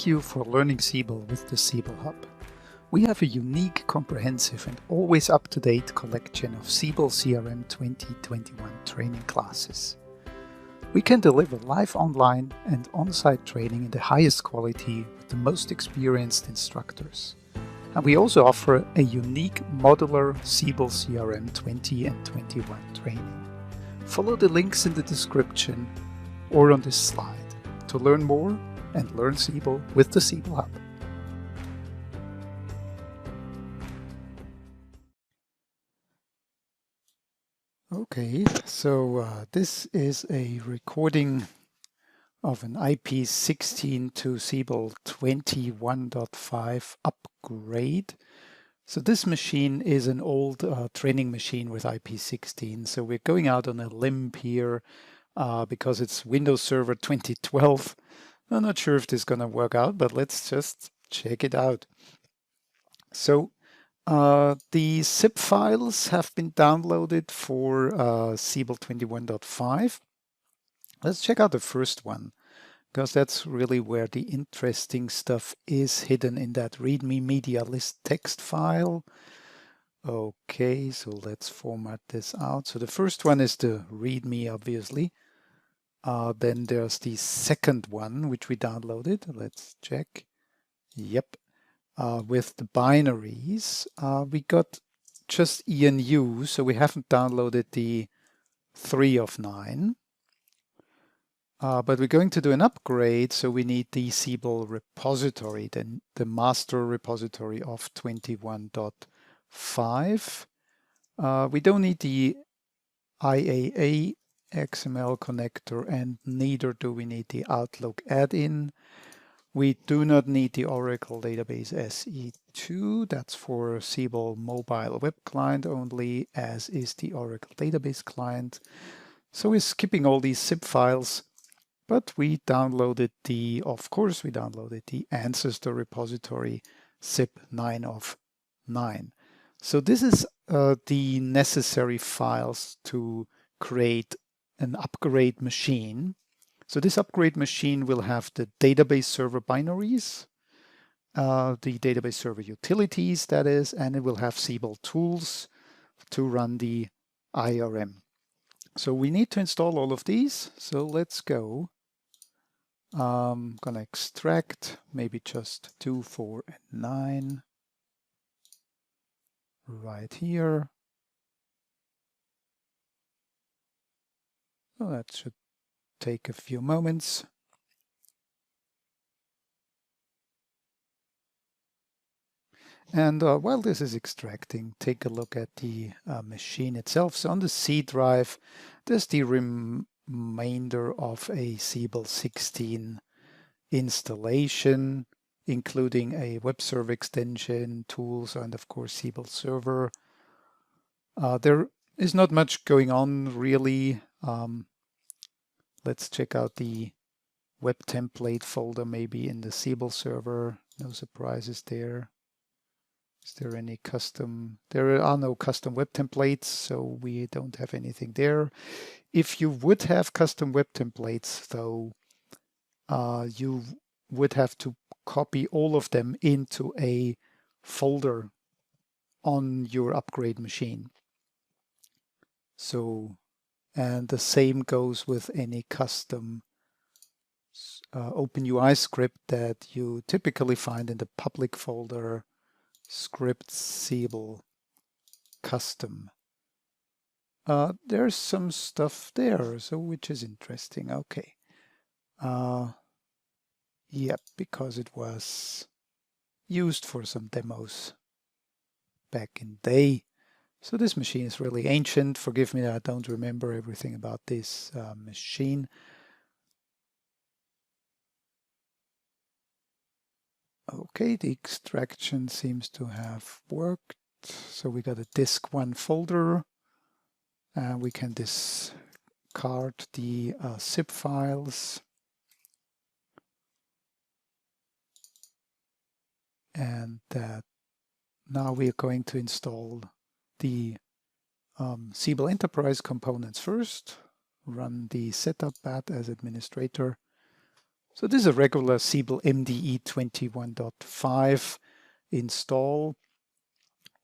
Thank you for learning Siebel with the Siebel Hub. We have a unique, comprehensive and always up-to-date collection of Siebel CRM 2021 training classes. We can deliver live online and on-site training in the highest quality with the most experienced instructors. And we also offer a unique modular Siebel CRM 20 and 21 training. Follow the links in the description or on this slide to learn more and learn Siebel with the Siebel Hub. Okay, so this is a recording of an IP16 to Siebel 21.5 upgrade. So this machine is an old training machine with IP16. So we're going out on a limb here because it's Windows Server 2012. I'm not sure if this is going to work out, but let's just check it out. So the zip files have been downloaded for Siebel 21.5. Let's check out the first one, because that's really where the interesting stuff is hidden in that README media list text file. Okay, so let's format this out. So the first one is the README, obviously. Then there's the second one, which we downloaded. Let's check. Yep. With the binaries, we got just ENU, so we haven't downloaded the 3 of 9. But we're going to do an upgrade, so we need the Siebel repository, then the master repository of 21.5. We don't need the IAA XML connector, and neither do we need the Outlook add-in. We do not need the Oracle Database SE2. That's for Siebel mobile web client only, as is the Oracle Database client. So we're skipping all these zip files, but we downloaded of course, we downloaded the ancestor repository zip 9 of 9. So this is the necessary files to create an upgrade machine. So this upgrade machine will have the database server binaries, the database server utilities, that is, and it will have Siebel tools to run the IRM. So we need to install all of these. So let's go. I'm going to extract maybe just 2, 4, and 9 right here. So that should take a few moments. And while this is extracting, take a look at the machine itself. So on the C drive, there's the remainder of a Siebel 16 installation, including a web server extension, tools, and of course Siebel server. There is not much going on really. Let's check out the web template folder maybe in the Siebel server. No surprises there. Is there any custom? There are no custom web templates, so we don't have anything there. If you would have custom web templates, though, you would have to copy all of them into a folder on your upgrade machine. So, and the same goes with any custom OpenUI script that you typically find in the public folder, script Siebel custom. There's some stuff there, so which is interesting. Okay. Yep, because it was used for some demos back in the day. So this machine is really ancient. Forgive me that I don't remember everything about this machine. Okay, the extraction seems to have worked. So we got a disk1 folder, and we can discard the zip files. And now we are going to install the Siebel Enterprise components first, run the setup bat as administrator, So this is a regular Siebel MDE 21.5 install,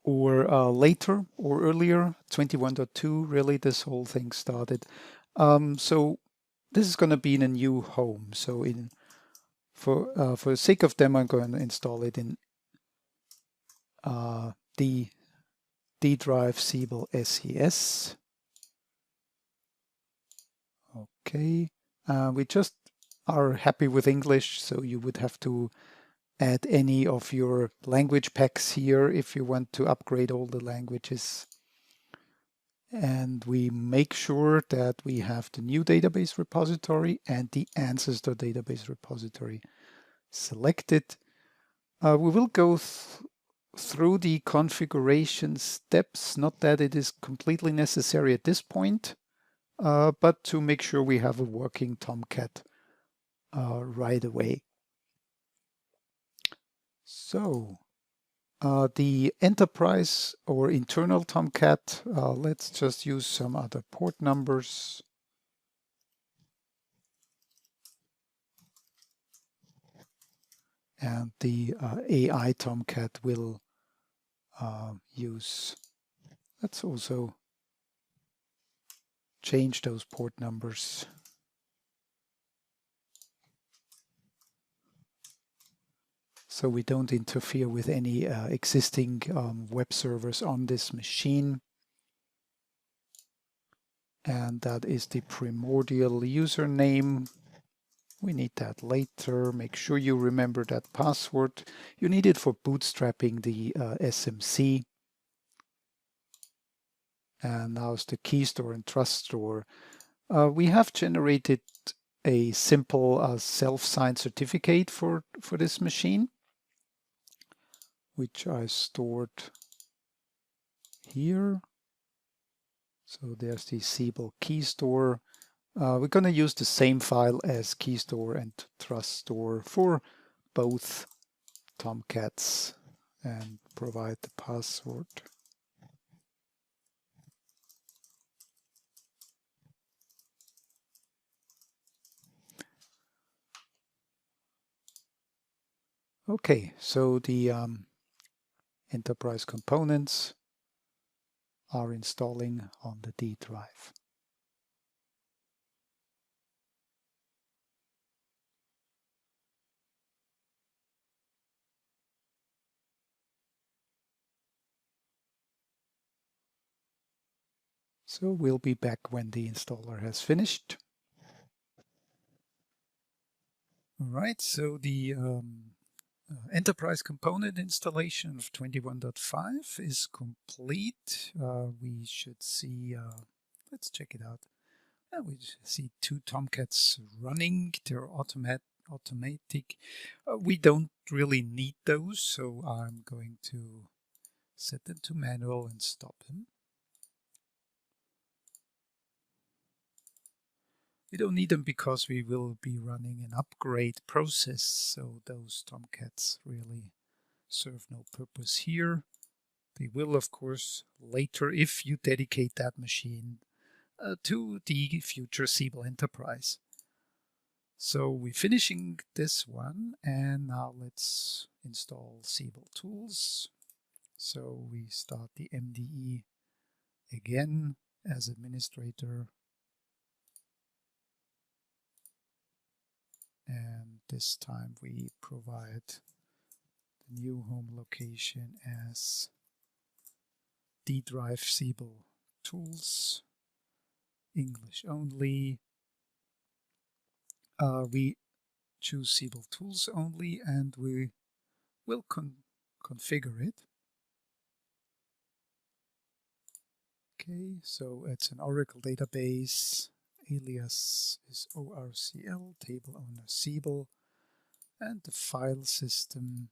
or later or earlier, 21.2, really this whole thing started. So this is going to be in a new home. So for the sake of them, I'm going to install it in the D drive Siebel SES. Okay, we just are happy with English, so you would have to add any of your language packs here if you want to upgrade all the languages. And we make sure that we have the new database repository and the ancestor database repository selected. We will go through the configuration steps, not that it is completely necessary at this point, but to make sure we have a working Tomcat right away. So the enterprise or internal Tomcat, let's just use some other port numbers. And the AI Tomcat will use, let's also change those port numbers. So we don't interfere with any existing web servers on this machine. And that is the primordial username. We need that later. Make sure you remember that password. You need it for bootstrapping the SMC. And now it's the key store and trust store. We have generated a simple self-signed certificate for this machine, which I stored here. So there's the Siebel key store. We're going to use the same file as key store and trust store for both Tomcats and provide the password. Okay, so the enterprise components are installing on the D drive. So we'll be back when the installer has finished. All right, so the enterprise component installation of 21.5 is complete. We should see, let's check it out. We see 2 Tomcats running. They're automatic. We don't really need those, so I'm going to set them to manual and stop them. We don't need them because we will be running an upgrade process, so those Tomcats really serve no purpose here. They will, of course, later, if you dedicate that machine to the future Siebel Enterprise. So we're finishing this one, and now let's install Siebel tools. So we start the MDE again as administrator. And this time we provide the new home location as D drive Siebel tools, English only. We choose Siebel tools only, and we will configure it. Okay, so it's an Oracle database. Alias is ORCL, table owner Siebel, and the file system.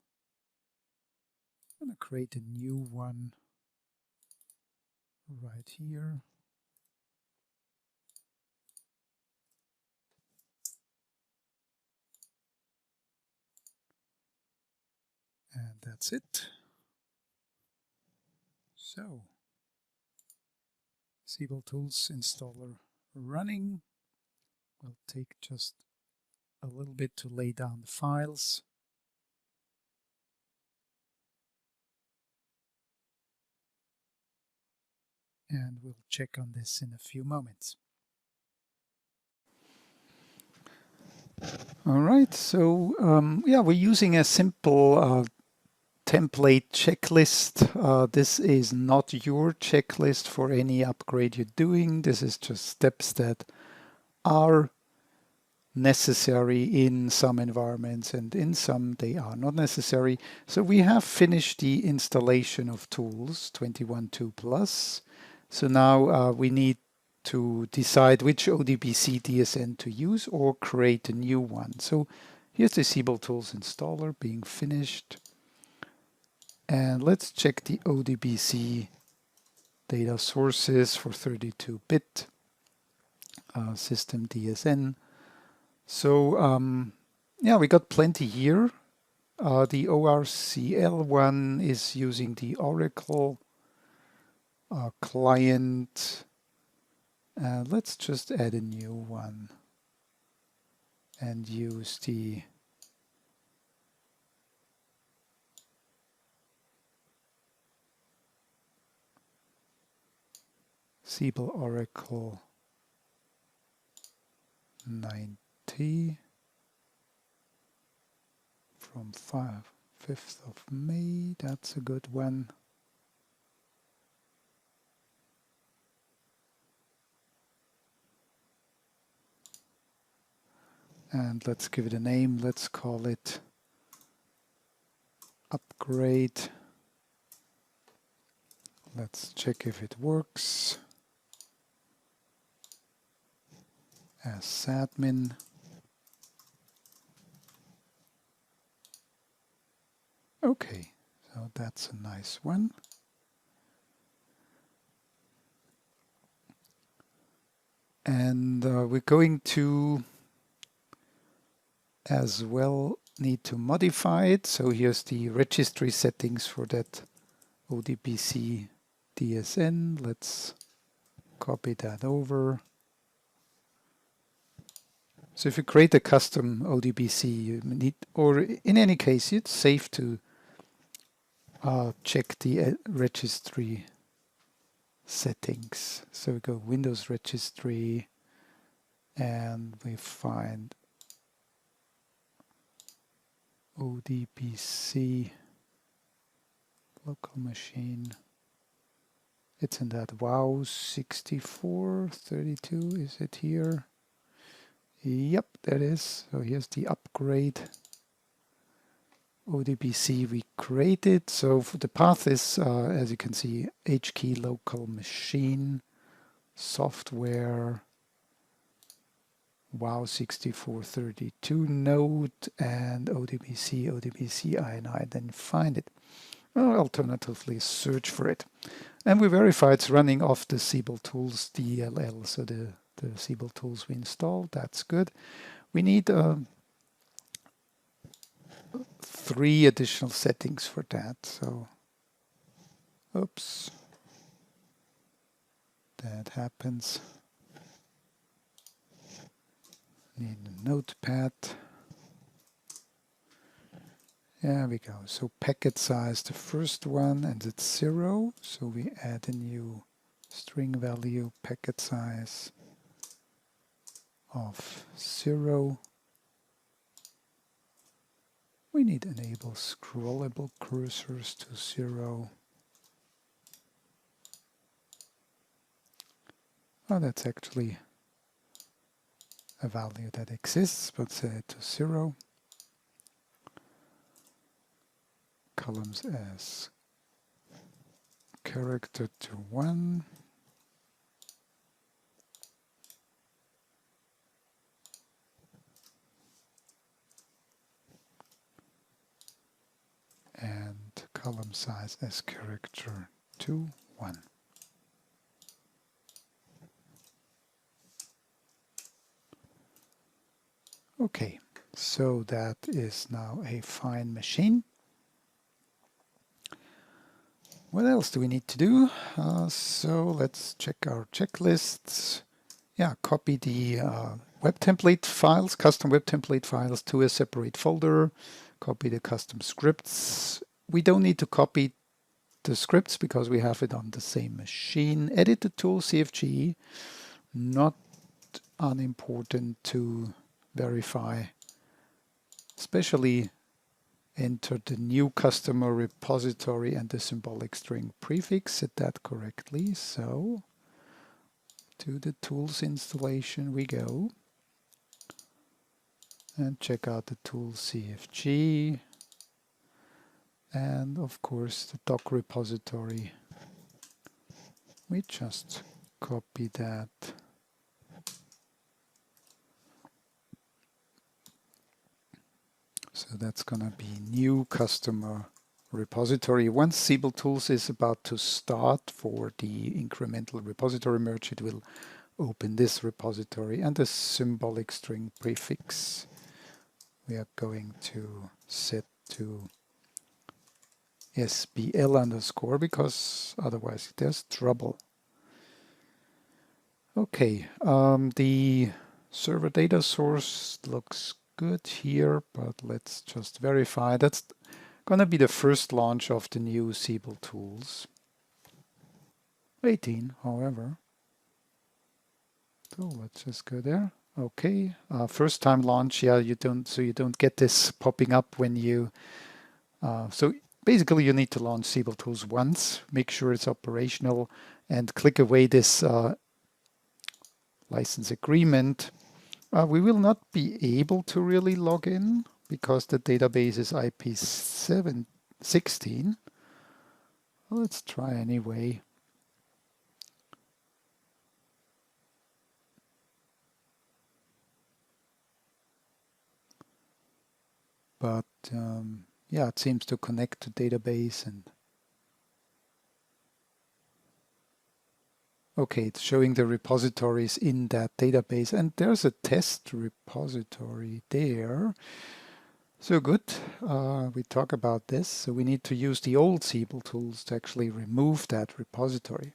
I'm going to create a new one right here. And that's it. So, Siebel Tools installer running. Will take just a little bit to lay down the files. And we'll check on this in a few moments. All right, so yeah, we're using a simple template checklist. This is not your checklist for any upgrade you're doing. This is just steps that are necessary in some environments, and in some they are not necessary. So we have finished the installation of tools 21.2 plus. So now we need to decide which ODBC DSN to use or create a new one. So here's the Siebel Tools installer being finished. And let's check the ODBC data sources for 32-bit system DSN. So yeah, we got plenty here. The ORCL one is using the Oracle client. Let's just add a new one and use the Siebel Oracle 90 from 5th of May. That's a good one. And let's give it a name. Let's call it Upgrade. Let's check if it works. As admin. Okay, so that's a nice one. And we're going to as well need to modify it. So here's the registry settings for that ODBC DSN. Let's copy that over. So if you create a custom ODBC, you need, or in any case, it's safe to check the registry settings. So we go Windows Registry and we find ODBC local machine. It's in that WOW 6432. Is it here? Yep, that is. So here's the upgrade ODBC we created. So for the path is, as you can see, HKey local machine, software, WOW 6432 node, and ODBC INI, then find it. Or alternatively, search for it. And we verify it's running off the Siebel Tools DLL, so the Siebel Tools we installed. That's good. We need 3 additional settings for that. So, oops, that happens. Need a notepad. There we go. So packet size, the first one, and it's 0. So we add a new string value, packet size of 0. We need enable scrollable cursors to 0. Oh, that's actually a value that exists, but set it to 0. Columns as character to 1. And column size as character to 1. Okay, so that is now a fine machine. What else do we need to do? So let's check our checklists. yeah, copy the web template files, custom web template files to a separate folder, copy the custom scripts. We don't need to copy the scripts because we have it on the same machine. Edit the tool CFG, not unimportant to verify, especially enter the new customer repository and the symbolic string prefix, set that correctly. So to the tools installation we go and check out the tool CFG, and of course the doc repository. We just copy that. So that's gonna be new customer repository. Once Siebel Tools is about to start for the incremental repository merge, it will open this repository and the symbolic string prefix we are going to set to SBL underscore, because otherwise there's trouble. Okay, the server data source looks good here, but let's just verify. That's gonna be the first launch of the new Siebel tools. 18, however. So let's just go there. Okay, first time launch. Yeah, you don't get this popping up when you. So basically, you need to launch Siebel tools once, make sure it's operational, and click away this license agreement. We will not be able to really log in because the database is IP16. Well, let's try anyway. But yeah, it seems to connect to database, and okay, it's showing the repositories in that database, and there's a test repository there. So good, we talk about this. So we need to use the old Siebel tools to actually remove that repository.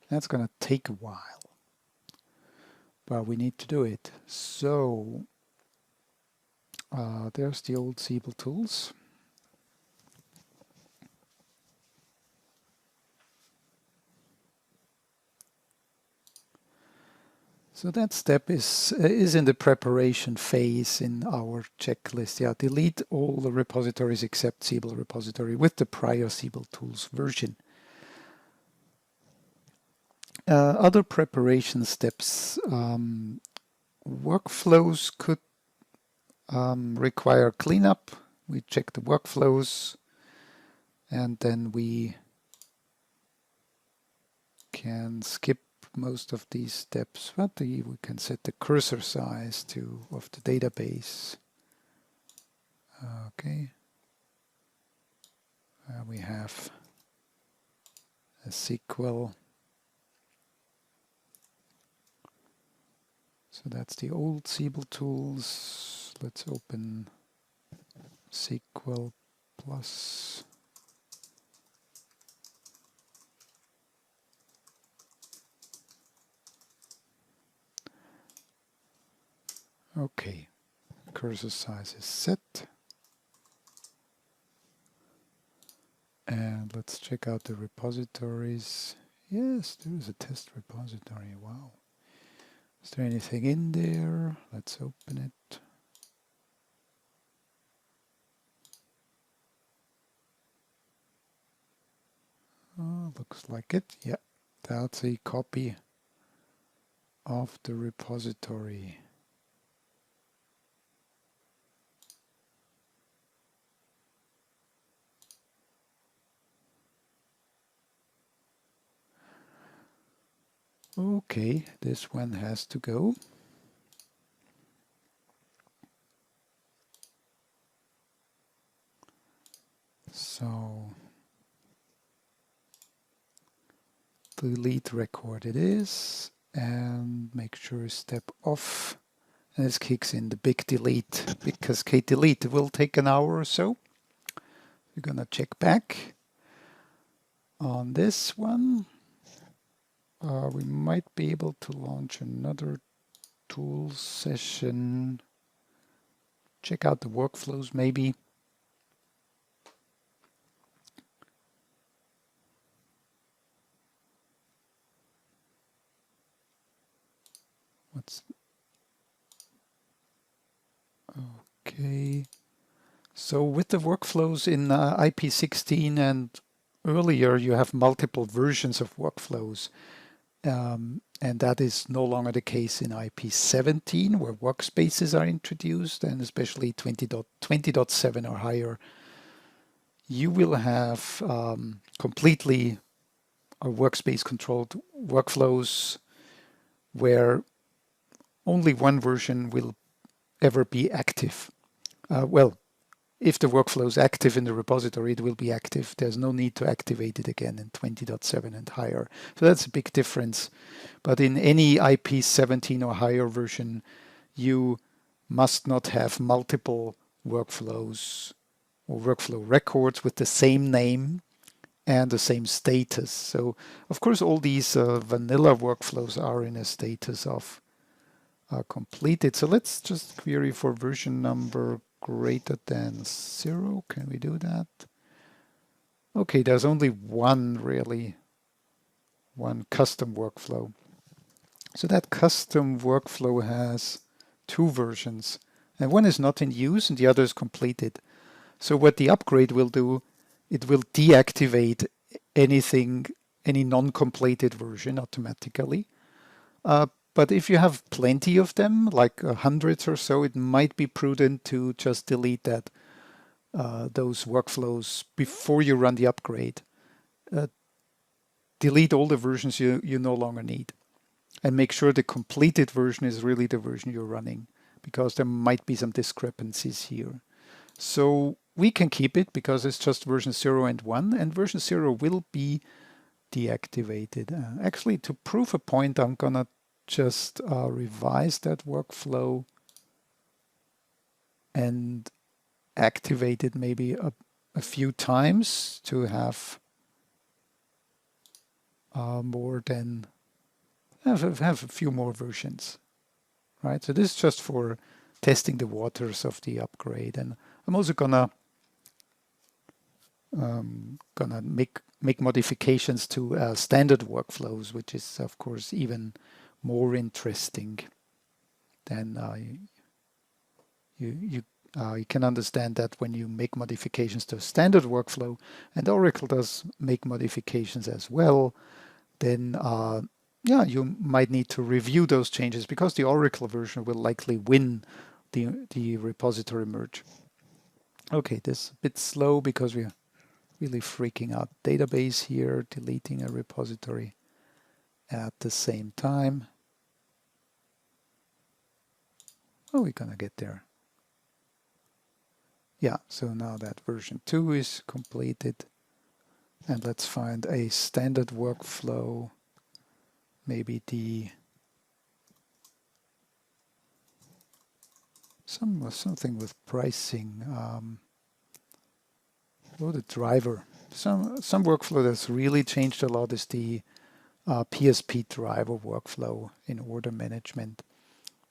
That's going to take a while, but we need to do it. So there's the old Siebel tools. So that step is in the preparation phase in our checklist. Yeah, delete all the repositories except Siebel repository with the prior Siebel tools version. Other preparation steps. Workflows could require cleanup. We check the workflows, and then we can skip most of these steps, but we can set the cursor size of the database. Okay, we have a SQL. So that's the old Siebel tools. Let's open SQL plus. Okay, cursor size is set. And let's check out the repositories. Yes, there is a test repository. Wow. Is there anything in there? Let's open it. Oh, looks like it. Yeah, that's a copy of the repository. Okay, this one has to go. So delete record it is, and make sure step off. And this kicks in the big delete, big cascade delete. It will take an hour or so. We're gonna check back on this one. we might be able to launch another tool session. Check out the workflows maybe. Okay. So with the workflows in IP16 and earlier, you have multiple versions of workflows. And that is no longer the case in IP17, where workspaces are introduced, and especially 20.7 or higher. You will have completely workspace-controlled workflows where only one version will ever be active. Well, if the workflow is active in the repository, it will be active. There's no need to activate it again in 20.7 and higher. So that's a big difference. But in any IP17 or higher version, you must not have multiple workflows or workflow records with the same name and the same status. So, of course, all these vanilla workflows are in a status of completed. So let's just query for version number greater than 0. Can we do that? Okay, there's only one custom workflow. So that custom workflow has 2 versions, and one is not in use and the other is completed. So what the upgrade will do, it will deactivate any non-completed version automatically. But if you have plenty of them, like hundreds or so, it might be prudent to just delete those workflows before you run the upgrade. Delete all the versions you no longer need. And make sure the completed version is really the version you're running, because there might be some discrepancies here. So we can keep it because it's just version 0 and 1, and version 0 will be deactivated. Actually, to prove a point, I'm gonna just revise that workflow and activate it maybe a few times to have have a few more versions, right? So this is just for testing the waters of the upgrade, and I'm also gonna make modifications to standard workflows, which is of course even more interesting than you can understand that when you make modifications to a standard workflow, and Oracle does make modifications as well, then yeah, you might need to review those changes because the Oracle version will likely win the repository merge. Okay, this is a bit slow because we're really freaking out database here, deleting a repository at the same time. Oh, we're gonna get there. Yeah, so now that version 2 is completed. And let's find a standard workflow, maybe something with pricing. The driver. Some workflow that's really changed a lot is the PSP driver workflow in order management.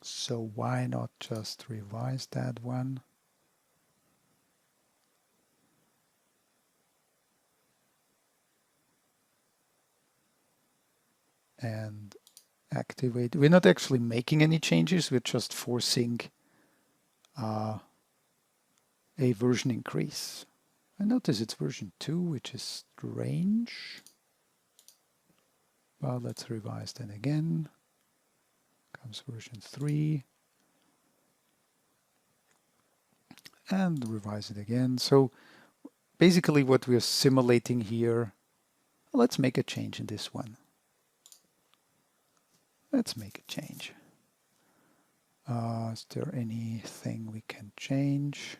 So why not just revise that one? And activate. We're not actually making any changes, we're just forcing a version increase. I notice it's version 2, which is strange. Well, let's revise that again. Comes version 3. And revise it again. So basically what we're simulating here, let's make a change in this one. Let's make a change. Is there anything we can change?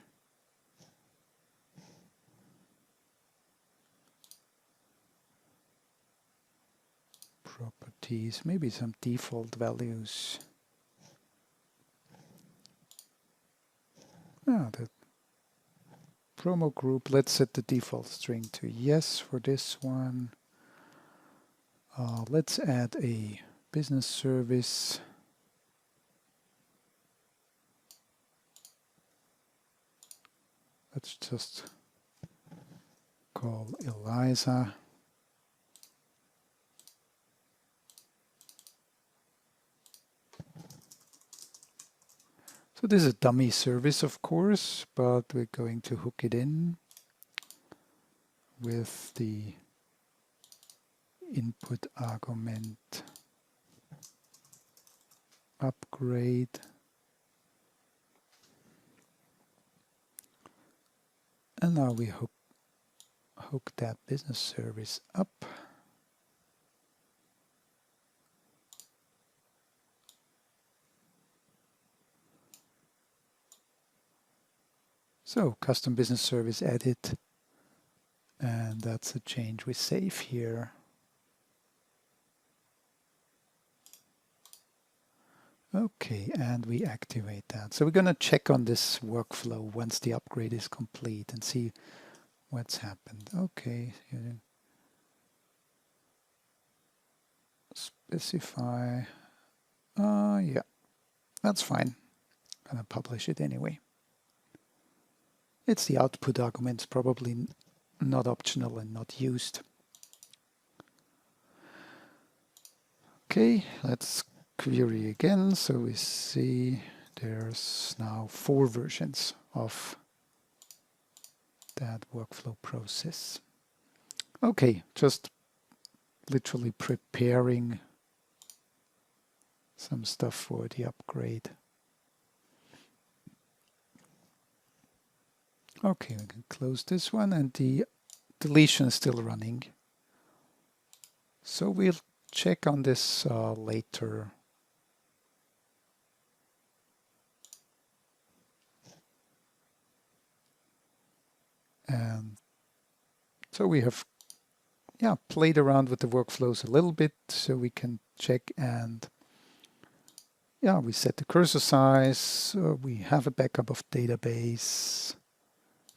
Properties, maybe some default values. The promo group, let's set the default string to yes for this one. Let's add a business service. Let's just call ELISA. So this is a dummy service, of course, but we're going to hook it in with the input argument upgrade. And now we hook that business service up. So custom business service added, and that's a change we save here. Okay, and we activate that. So we're going to check on this workflow once the upgrade is complete and see what's happened. Okay, specify. Yeah, that's fine. I'm going to publish it anyway. It's the output arguments, probably not optional and not used. Okay, let's query again. So we see there's now 4 versions of that workflow process. Okay, just literally preparing some stuff for the upgrade. Okay, we can close this one, and the deletion is still running. So we'll check on this later. And so we have played around with the workflows a little bit, so we can check, and we set the cursor size, we have a backup of database,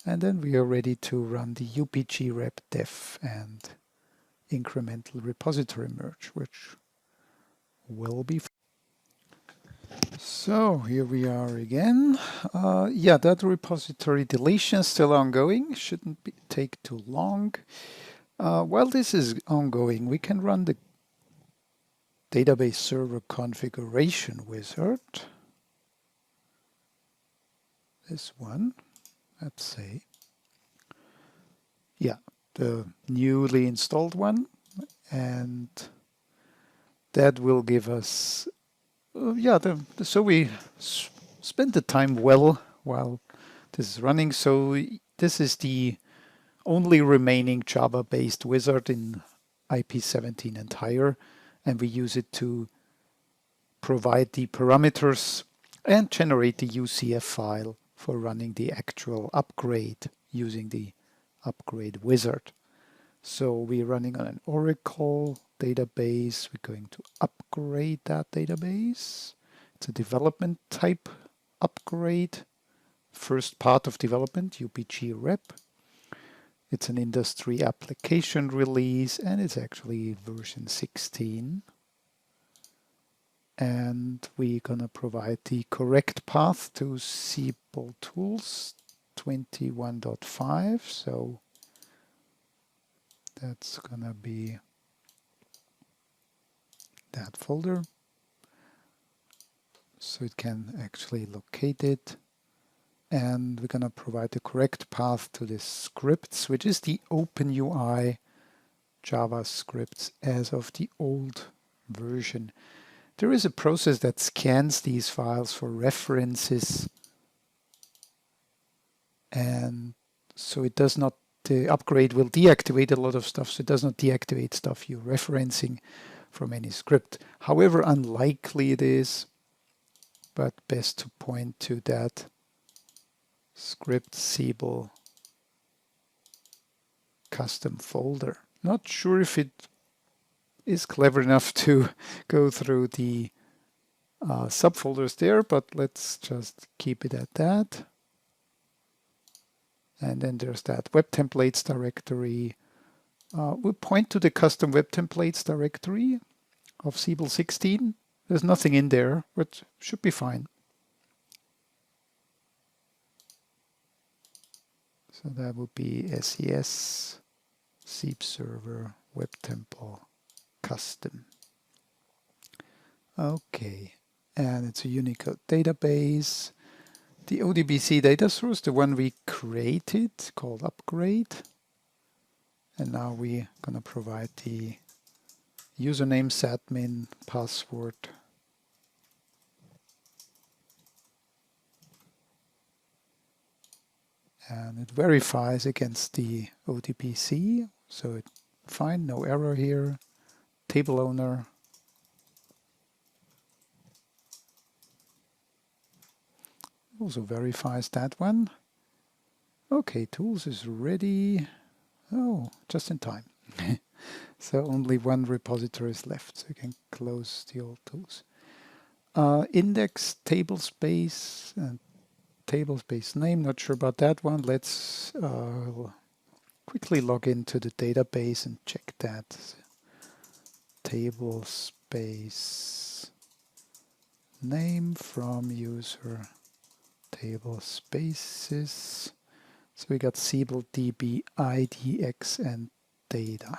and then we are ready to run the UPG rep def and incremental repository merge, which will be fun. So here we are again. That repository deletion is still ongoing. Shouldn't take too long. While this is ongoing, we can run the database server configuration wizard. This one, let's say. Yeah, the newly installed one. And that will give us, so we spend the time well while this is running. So this is the only remaining Java-based wizard in IP17 and higher, and we use it to provide the parameters and generate the UCF file for running the actual upgrade using the upgrade wizard. So we're running on an Oracle database. We're going to upgrade that database. It's a development type upgrade. First part of development, UPG rep. It's an industry application release, and it's actually version 16. And we're going to provide the correct path to Siebel Tools 21.5. So that's going to be that folder. So it can actually locate it. And we're going to provide the correct path to this scripts, which is the OpenUI JavaScripts as of the old version. There is a process that scans these files for references, and so it does not, the upgrade will deactivate a lot of stuff, so it does not deactivate stuff you're referencing from any script. However unlikely it is, but best to point to that script Siebel custom folder. Not sure if it is clever enough to go through the subfolders there, but let's just keep it at that. And then there's that web templates directory, We'll point to the custom web templates directory of Siebel 16. There's nothing in there, but should be fine. So that would be SES, Sieb server, web temple, custom. Okay, and it's a Unicode database. The ODBC data source, the one we created, called Upgrade. And now we're going to provide the username, admin, password. And it verifies against the ODBC. So it's fine, no error here. Table owner. Also verifies that one. Okay, tools is ready. Oh, just in time. So only one repository is left, so you can close the old tools. Index, table space, and table space name, not sure about that one. Let's quickly log into the database and check that. Table space name from user table spaces. So we got Siebel DB IDX and data.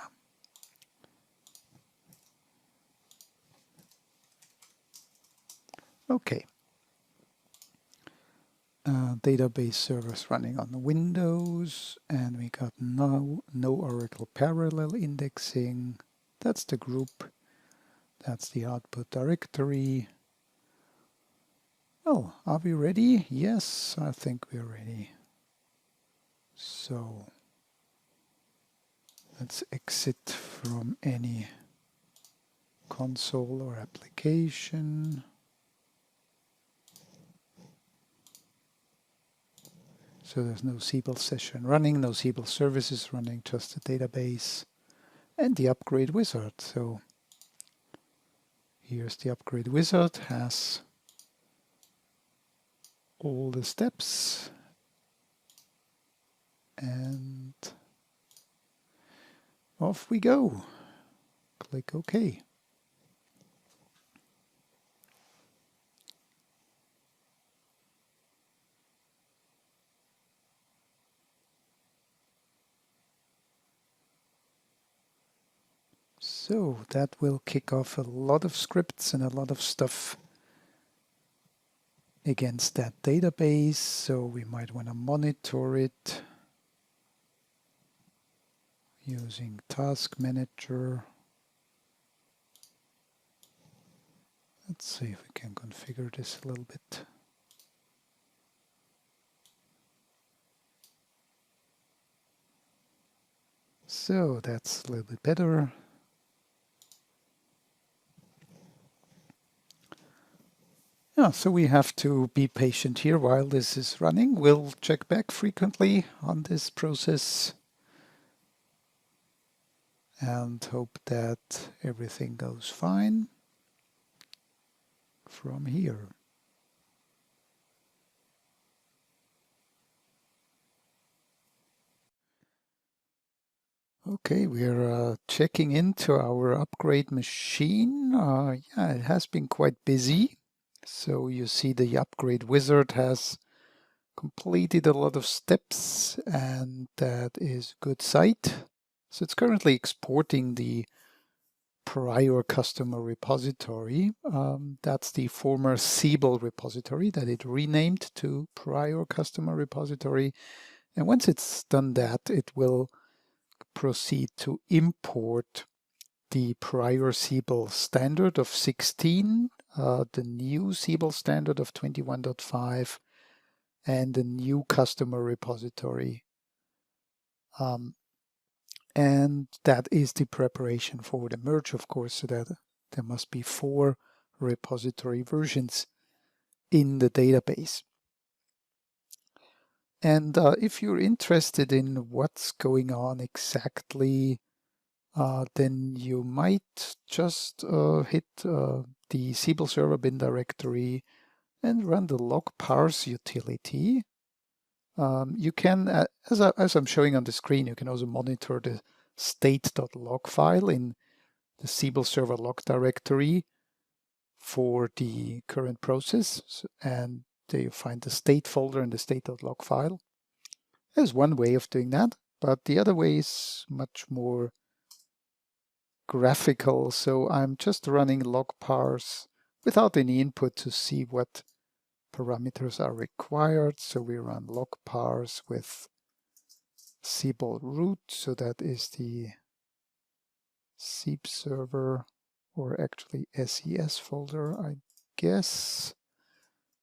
Okay. Database servers running on Windows, and we got no Oracle parallel indexing. That's the group. That's the output directory. Oh, are we ready? Yes, I think we're ready. So let's exit from any console or application. So there's no Siebel session running, no Siebel services running, just the database and the upgrade wizard. So here's the upgrade wizard, has all the steps, and off we go. Click OK. So that will kick off a lot of scripts and a lot of stuff against that database. So we might want to monitor it using Task Manager. Let's see if we can configure this a little bit. So that's a little bit better. Yeah, so we have to be patient here while this is running. We'll check back frequently on this process and hope that everything goes fine from here. Okay, we're checking into our upgrade machine. Yeah, it has been quite busy. So you see the upgrade wizard has completed a lot of steps, and that is a good sight. So it's currently exporting the prior customer repository. That's the former Siebel repository that it renamed to prior customer repository. And once it's done that, it will proceed to import the prior Siebel standard of 16, the new Siebel standard of 21.5, and the new customer repository. And that is the preparation for the merge, of course, so that there must be 4 repository versions in the database. And if you're interested in what's going on exactly, then you might just hit the Siebel server bin directory and run the logparse utility. You can, as I'm showing on the screen, you can also monitor the state.log file in the Siebel server log directory for the current process, and there you find the state folder and the state.log file. There's one way of doing that, but the other way is much more graphical. So I'm just running logparse without any input to see what parameters are required. So we run logparse with Siebel root, so that is the Sieb server, or actually SES folder, I guess,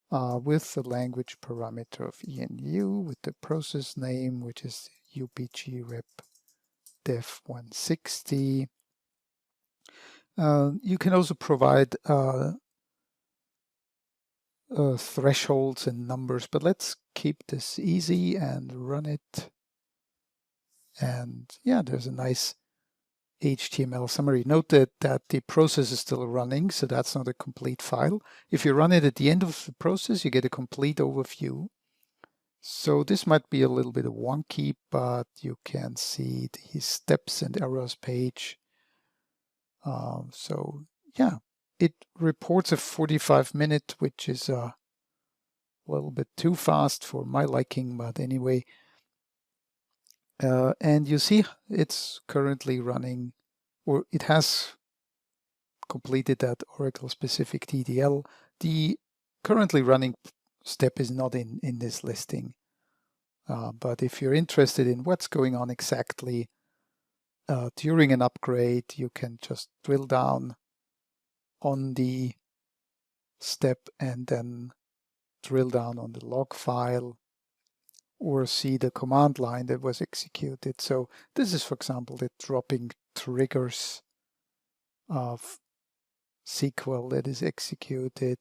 with the language parameter of ENU, with the process name, which is UPG rep dev 160. You can also provide thresholds and numbers, but let's keep this easy and run it. And yeah, there's a nice HTML summary. Note that the process is still running, so that's not a complete file. If you run it at the end of the process, you get a complete overview. So this might be a little bit wonky, but you can see the steps and errors page. So yeah, it reports a 45-minute, which is a little bit too fast for my liking, but anyway. And you see it's currently running, or it has completed that Oracle-specific TDL. The currently running step is not in this listing. But if you're interested in what's going on exactly during an upgrade, you can just drill down on the step and then drill down on the log file, or see the command line that was executed. So this is, for example, the dropping triggers of SQL that is executed,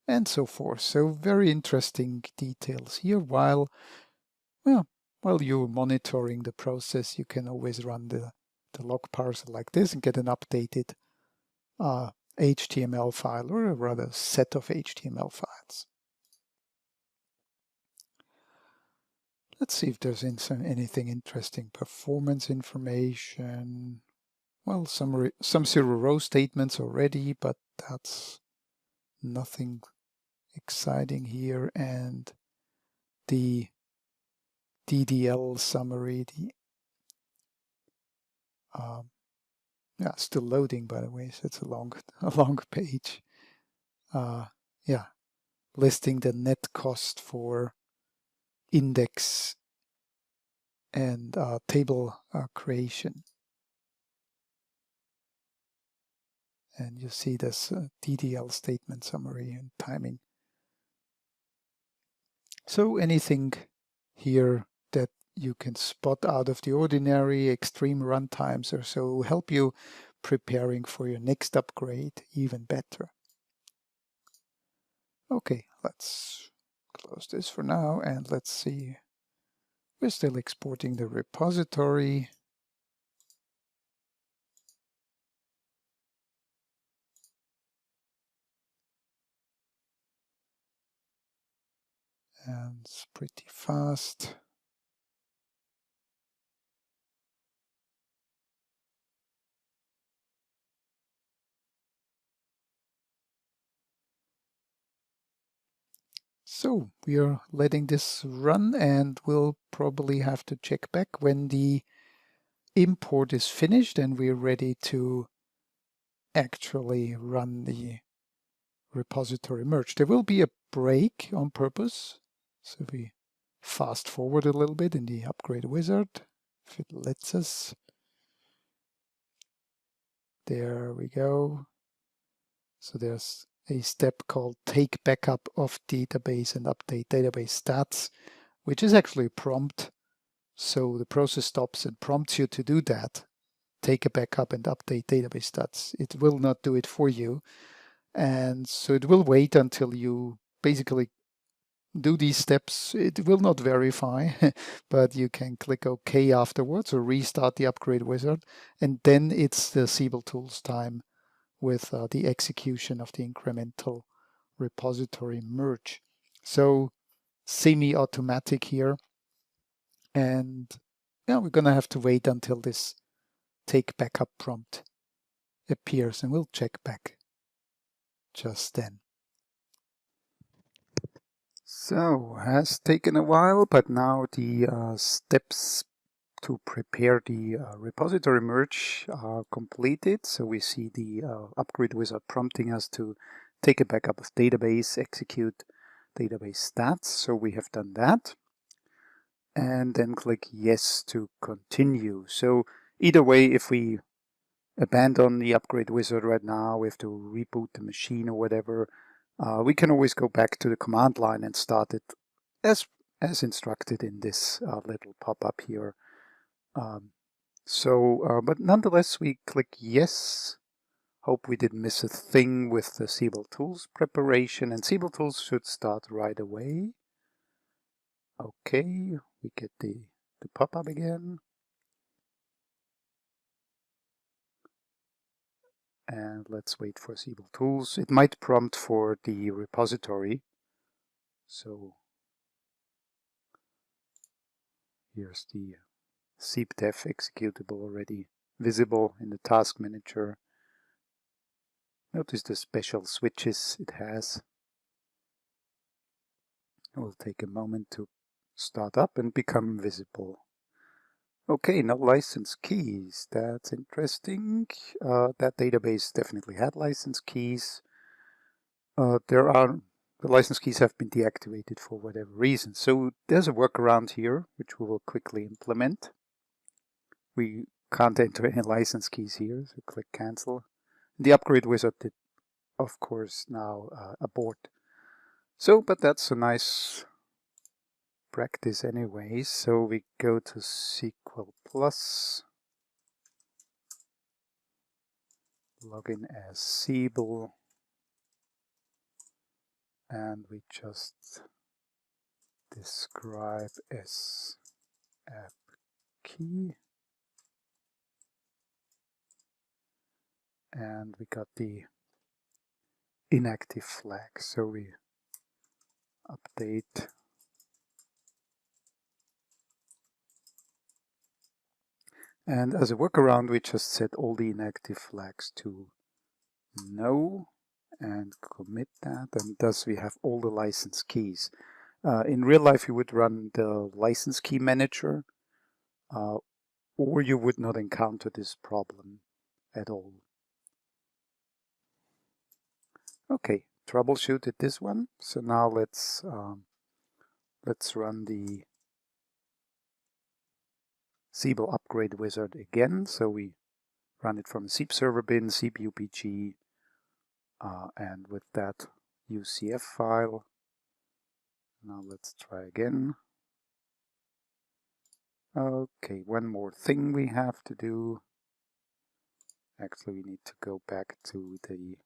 and so forth. So very interesting details here. While you're monitoring the process, you can always run the log parser like this and get an updated HTML file, or a rather set of HTML files. Let's see if there's anything interesting. Performance information. Well, some zero-row statements already, but that's nothing exciting here. And the DDL summary, yeah, still loading, by the way, so it's a long page. Yeah, listing the net cost for index and table creation. And you see this DDL statement summary and timing. So anything here that you can spot out of the ordinary, extreme runtimes or so, help you preparing for your next upgrade even better. Okay, let's close this for now, and let's see. We're still exporting the repository. And it's pretty fast. So we are letting this run, and we'll probably have to check back when the import is finished and we're ready to actually run the repository merge. There will be a break on purpose. So we fast forward a little bit in the upgrade wizard, if it lets us. There we go. So there's a step called take backup of database and update database stats, which is actually a prompt. So the process stops and prompts you to do that. Take a backup and update database stats. It will not do it for you. And so it will wait until you basically do these steps. It will not verify, but you can click OK afterwards or restart the upgrade wizard. And then it's the Siebel tools time with the execution of the incremental repository merge. So semi-automatic here. And yeah, we're going to have to wait until this take backup prompt appears, and we'll check back just then. So, has taken a while, but now the steps to prepare the repository merge are completed. So we see the upgrade wizard prompting us to take a backup of database, execute database stats. So we have done that. And then click yes to continue. So either way, if we abandon the upgrade wizard right now, we have to reboot the machine or whatever, we can always go back to the command line and start it as instructed in this little pop-up here. But nonetheless, we click yes. Hope we didn't miss a thing with the Siebel Tools preparation, and Siebel Tools should start right away. Okay, we get the pop-up again. And let's wait for Siebel Tools. It might prompt for the repository. So here's the siebdef executable already visible in the task manager. Notice the special switches it has. It will take a moment to start up and become visible. Okay, no license keys. That's interesting. That database definitely had license keys. The license keys have been deactivated for whatever reason. So there's a workaround here, which we will quickly implement. We can't enter any license keys here, so click cancel. The upgrade wizard did, of course, now abort. So, but that's a nice practice anyway. So we go to SQL Plus, login as Siebel, and we just describe as app key, and we got the inactive flag, so we update and as a workaround we just set all the inactive flags to no and commit that, and thus we have all the license keys. In real life you would run the license key manager or you would not encounter this problem at all. Okay, troubleshooted this one. So now let's run the Siebel Upgrade wizard again. So we run it from Sieb server bin, Sieb UPG, and with that UCF file. Now let's try again. Okay, one more thing we have to do. Actually, we need to go back to the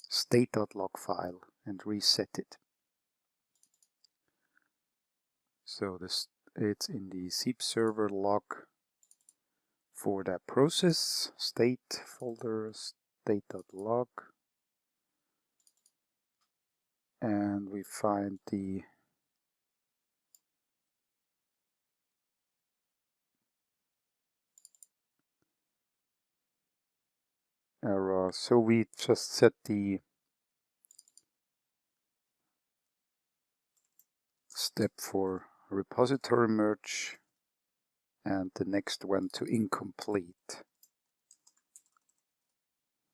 state.log file and reset it. So it's in the Sieb server log for that process, state folder, state.log, and we find the error. So we just set the step for repository merge and the next one to incomplete.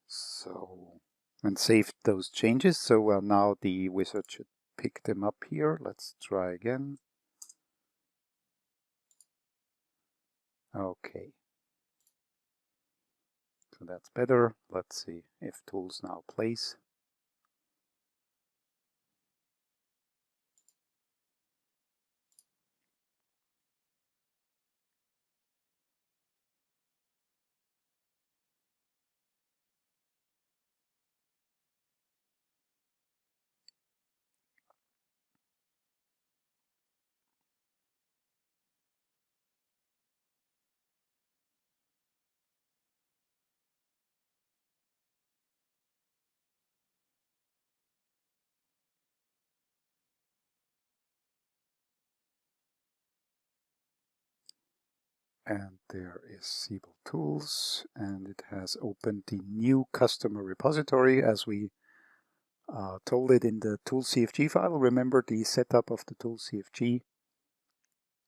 So, and saved those changes. So now the wizard should pick them up here. Let's try again. Okay. So that's better. Let's see if tools now plays. And there is Siebel Tools, and it has opened the new customer repository as we told it in the tools CFG file. Remember the setup of the tools CFG.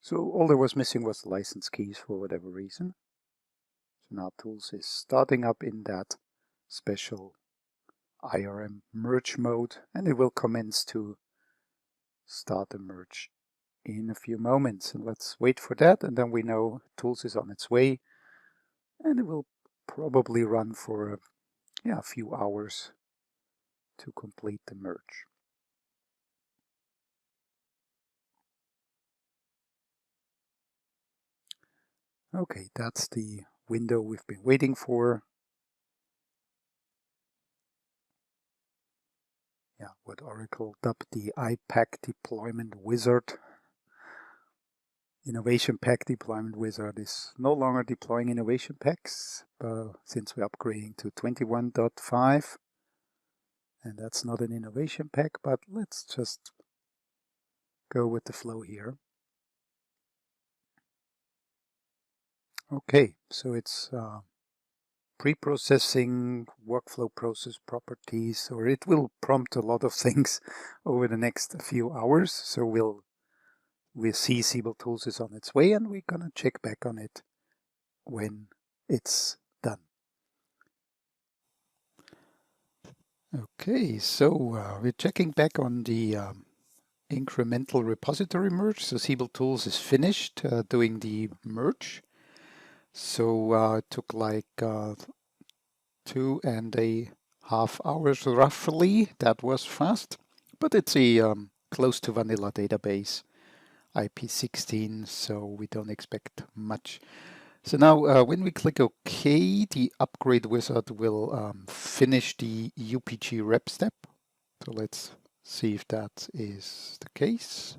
So all there was missing was the license keys for whatever reason. So now tools is starting up in that special IRM merge mode, and it will commence to start the merge in a few moments. And let's wait for that, and then we know tools is on its way, and it will probably run for a few hours to complete the merge. Okay, that's the window we've been waiting for. Yeah, what Oracle dubbed the iPack Deployment Wizard. Innovation Pack Deployment Wizard is no longer deploying innovation packs since we're upgrading to 21.5. And that's not an innovation pack, but let's just go with the flow here. Okay, so it's pre-processing workflow process properties, or it will prompt a lot of things over the next few hours. So we'll see Siebel Tools is on its way, and we're gonna check back on it when it's done. Okay, so we're checking back on the incremental repository merge. So Siebel Tools is finished doing the merge. So it took like 2.5 hours roughly. That was fast, but it's a close to vanilla database, IP16, so we don't expect much. So now when we click OK, the upgrade wizard will finish the UPG rep step. So let's see if that is the case.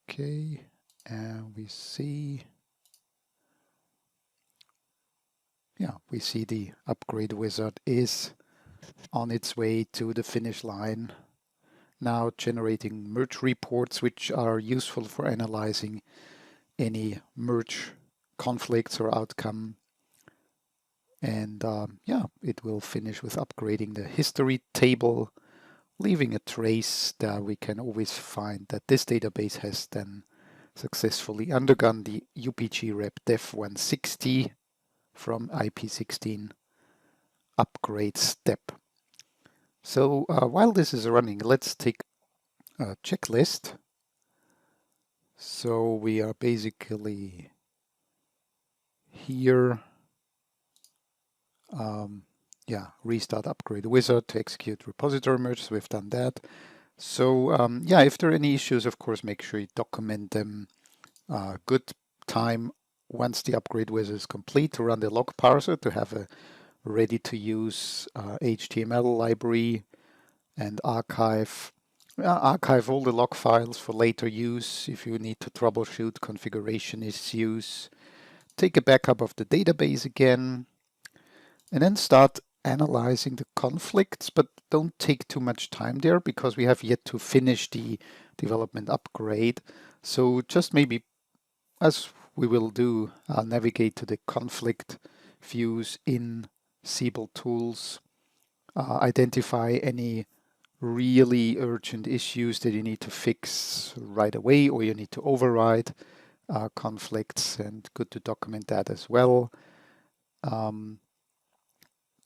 Okay, and we see, yeah, we see the upgrade wizard is on its way to the finish line. Now generating merge reports, which are useful for analyzing any merge conflicts or outcome. And yeah, it will finish with upgrading the history table, leaving a trace that we can always find that this database has then successfully undergone the UPG rep def 160 from IP16 upgrade step. So while this is running, let's take a checklist. So we are basically here, restart upgrade wizard to execute repository merges. We've done that. So yeah, if there are any issues, of course, make sure you document them. Good time once the upgrade wizard is complete to run the log parser to have a ready-to-use HTML library and archive all the log files for later use if you need to troubleshoot configuration issues. Take a backup of the database again, and then start analyzing the conflicts, but don't take too much time there because we have yet to finish the development upgrade. So just maybe, as we will do, navigate to the conflict views in Siebel Tools, identify any really urgent issues that you need to fix right away, or you need to override conflicts, and good to document that as well.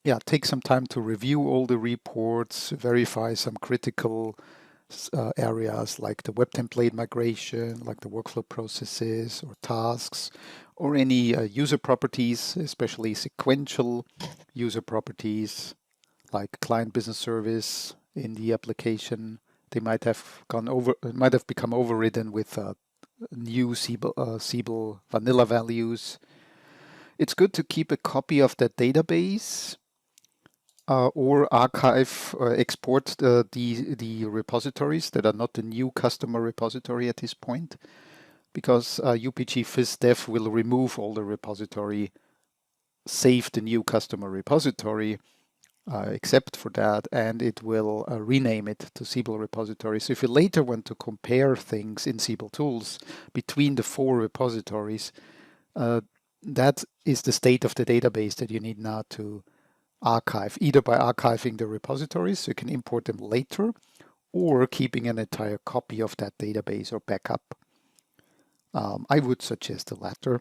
Yeah, take some time to review all the reports, verify some critical areas like the web template migration, like the workflow processes or tasks, or any user properties, especially sequential user properties like client business service in the application. They might have become overridden with new Siebel vanilla values. It's good to keep a copy of that database or archive, export the repositories that are not the new customer repository at this point, because UPG FizzDev will remove all the repository, save the new customer repository, except for that, and it will rename it to Siebel repository. So if you later want to compare things in Siebel tools between the 4 repositories, that is the state of the database that you need now to archive, either by archiving the repositories so you can import them later, or keeping an entire copy of that database or backup. I would suggest the latter.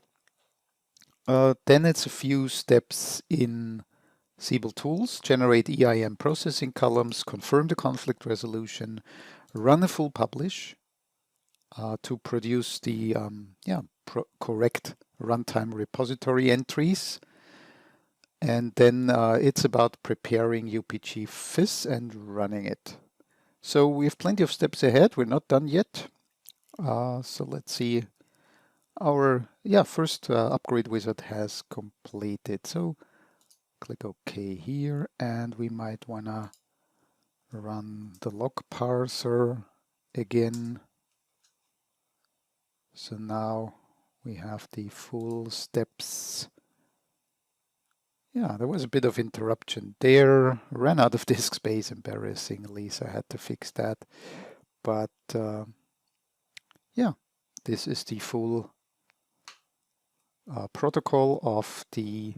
Then it's a few steps in Siebel tools: generate EIM processing columns, confirm the conflict resolution, run a full publish to produce the correct runtime repository entries. And then it's about preparing UPG FIS and running it. So we have plenty of steps ahead. We're not done yet. So let's see. Our first upgrade wizard has completed. So click OK here, and we might want to run the log parser again. So now we have the full steps. Yeah, there was a bit of interruption there. Ran out of disk space, embarrassingly, so I had to fix that. But yeah, this is the full protocol of the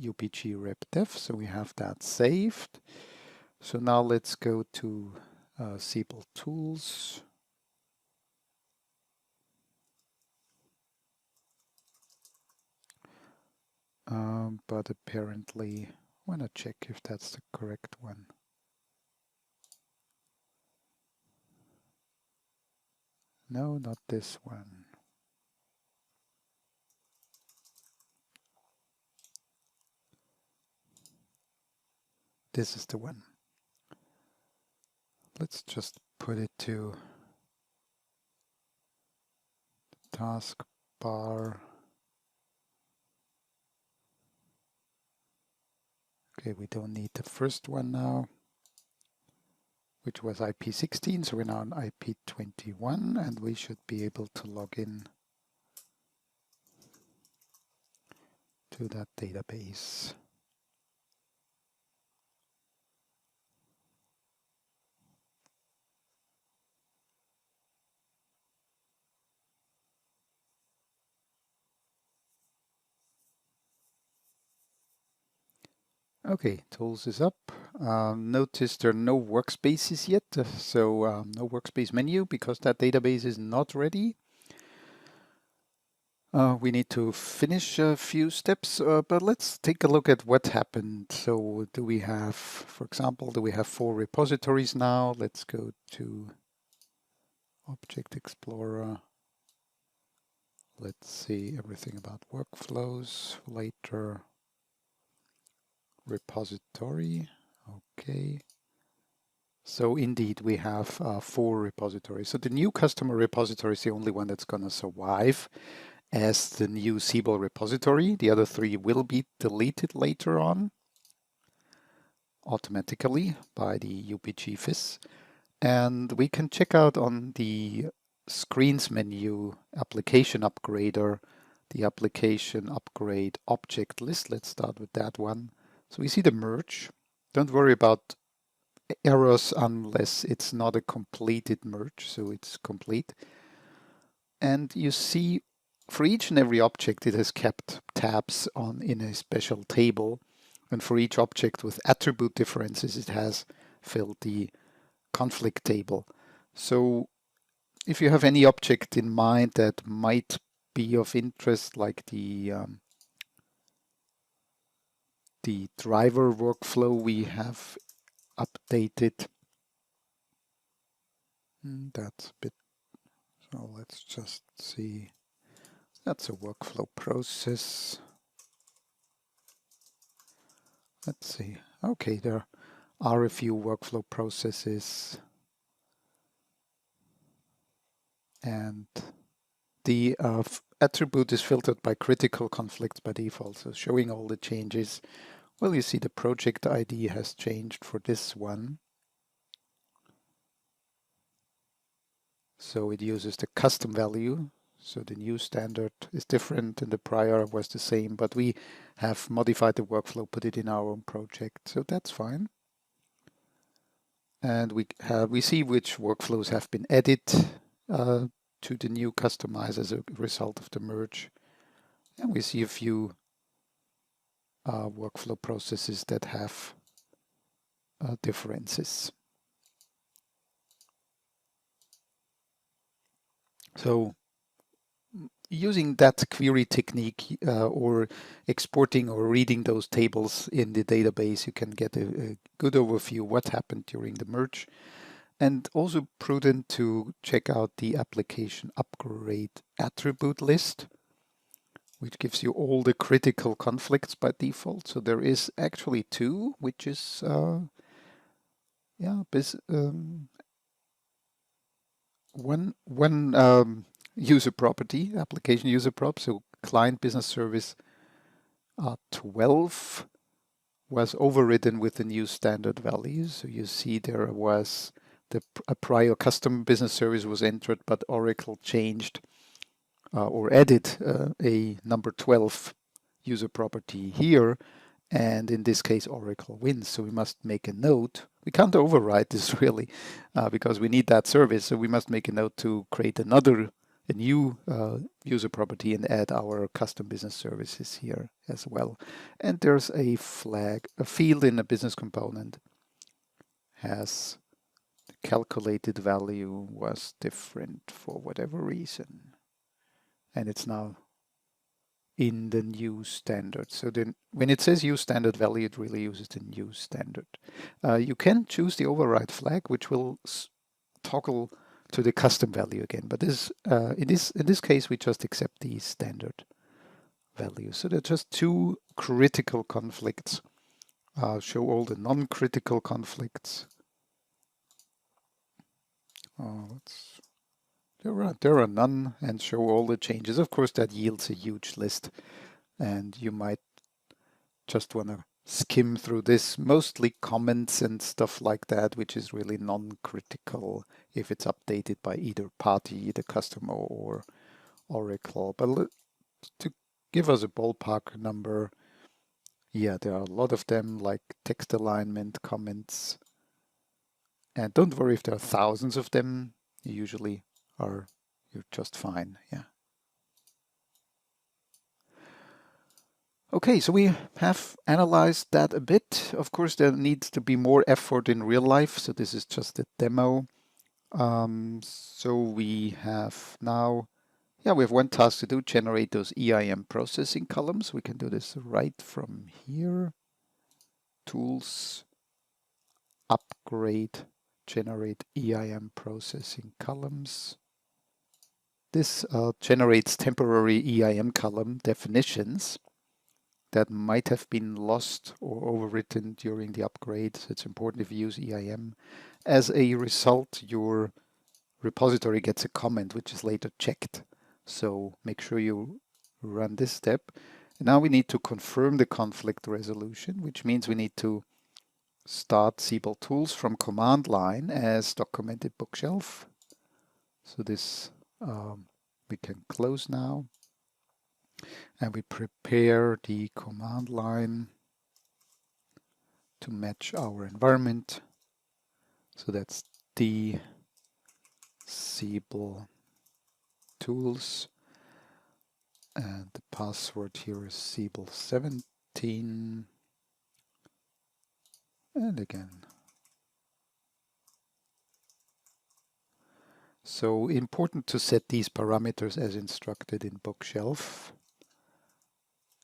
UPG rep dev. So we have that saved. So now let's go to Siebel tools. But apparently, I want to check if that's the correct one. No, not this one. This is the one. Let's just put it to taskbar. Okay, we don't need the first one now, which was IP16, so we're now on IP21, and we should be able to log in to that database. Okay, tools is up. Notice there are no workspaces yet, so no workspace menu because that database is not ready. We need to finish a few steps, but let's take a look at what happened. So do we have, for example, do we have 4 repositories now? Let's go to Object Explorer. Let's see everything about workflows later. Repository, okay. So indeed we have 4 repositories. So the new customer repository is the only one that's going to survive as the new Siebel repository. The other 3 will be deleted later on automatically by the UPG FIS. And we can check out on the screens menu application upgrader, the application upgrade object list. Let's start with that one. So we see the merge. Don't worry about errors unless it's not a completed merge, so it's complete. And you see for each and every object it has kept tabs on in a special table, and for each object with attribute differences it has filled the conflict table. So if you have any object in mind that might be of interest, like the driver workflow we have updated. That's a bit, so let's just see. That's a workflow process. Let's see. Okay, there are a few workflow processes. And the attribute is filtered by critical conflicts by default, so showing all the changes. Well, you see the project ID has changed for this one. So it uses the custom value. So the new standard is different and the prior was the same, but we have modified the workflow, put it in our own project, so that's fine. And we see which workflows have been added to the new customize as a result of the merge. And we see a few workflow processes that have differences. So using that query technique or exporting or reading those tables in the database, you can get a good overview what happened during the merge. And also prudent to check out the application upgrade attribute list, which gives you all the critical conflicts by default. So there is actually two, which is one user property, application user prop. So client business service 12 was overridden with the new standard values. So you see there was a prior custom business service was entered, but Oracle changed or added a number 12 user property here. And in this case, Oracle wins. So we must make a note. We can't override this really because we need that service. So we must make a note to create a new user property and add our custom business services here as well. And there's a flag, a field in a business component has the calculated value was different for whatever reason. And it's now in the new standard. So then when it says use standard value, it really uses the new standard. You can choose the override flag, which will toggle to the custom value again. But in this case, we just accept the standard value. So there are just two critical conflicts. Show all the non-critical conflicts. There are none, and show all the changes. Of course, that yields a huge list, and you might just want to skim through this, mostly comments and stuff like that, which is really non-critical if it's updated by either party, the customer or Oracle. But to give us a ballpark number, yeah, there are a lot of them, like text alignment, comments. And don't worry if there are thousands of them, usually you're just fine, yeah. Okay, so we have analyzed that a bit. Of course, there needs to be more effort in real life, so this is just a demo. So we have now, we have one task to do, generate those EIM processing columns. We can do this right from here. Tools, upgrade, generate EIM processing columns. This generates temporary EIM column definitions that might have been lost or overwritten during the upgrade. So it's important if you use EIM. As a result, your repository gets a comment which is later checked. So make sure you run this step. And now we need to confirm the conflict resolution, which means we need to start Siebel tools from command line as documented bookshelf. So this we can close now, and we prepare the command line to match our environment. So that's the Siebel tools, and the password here is Siebel 17, and again. So important to set these parameters as instructed in bookshelf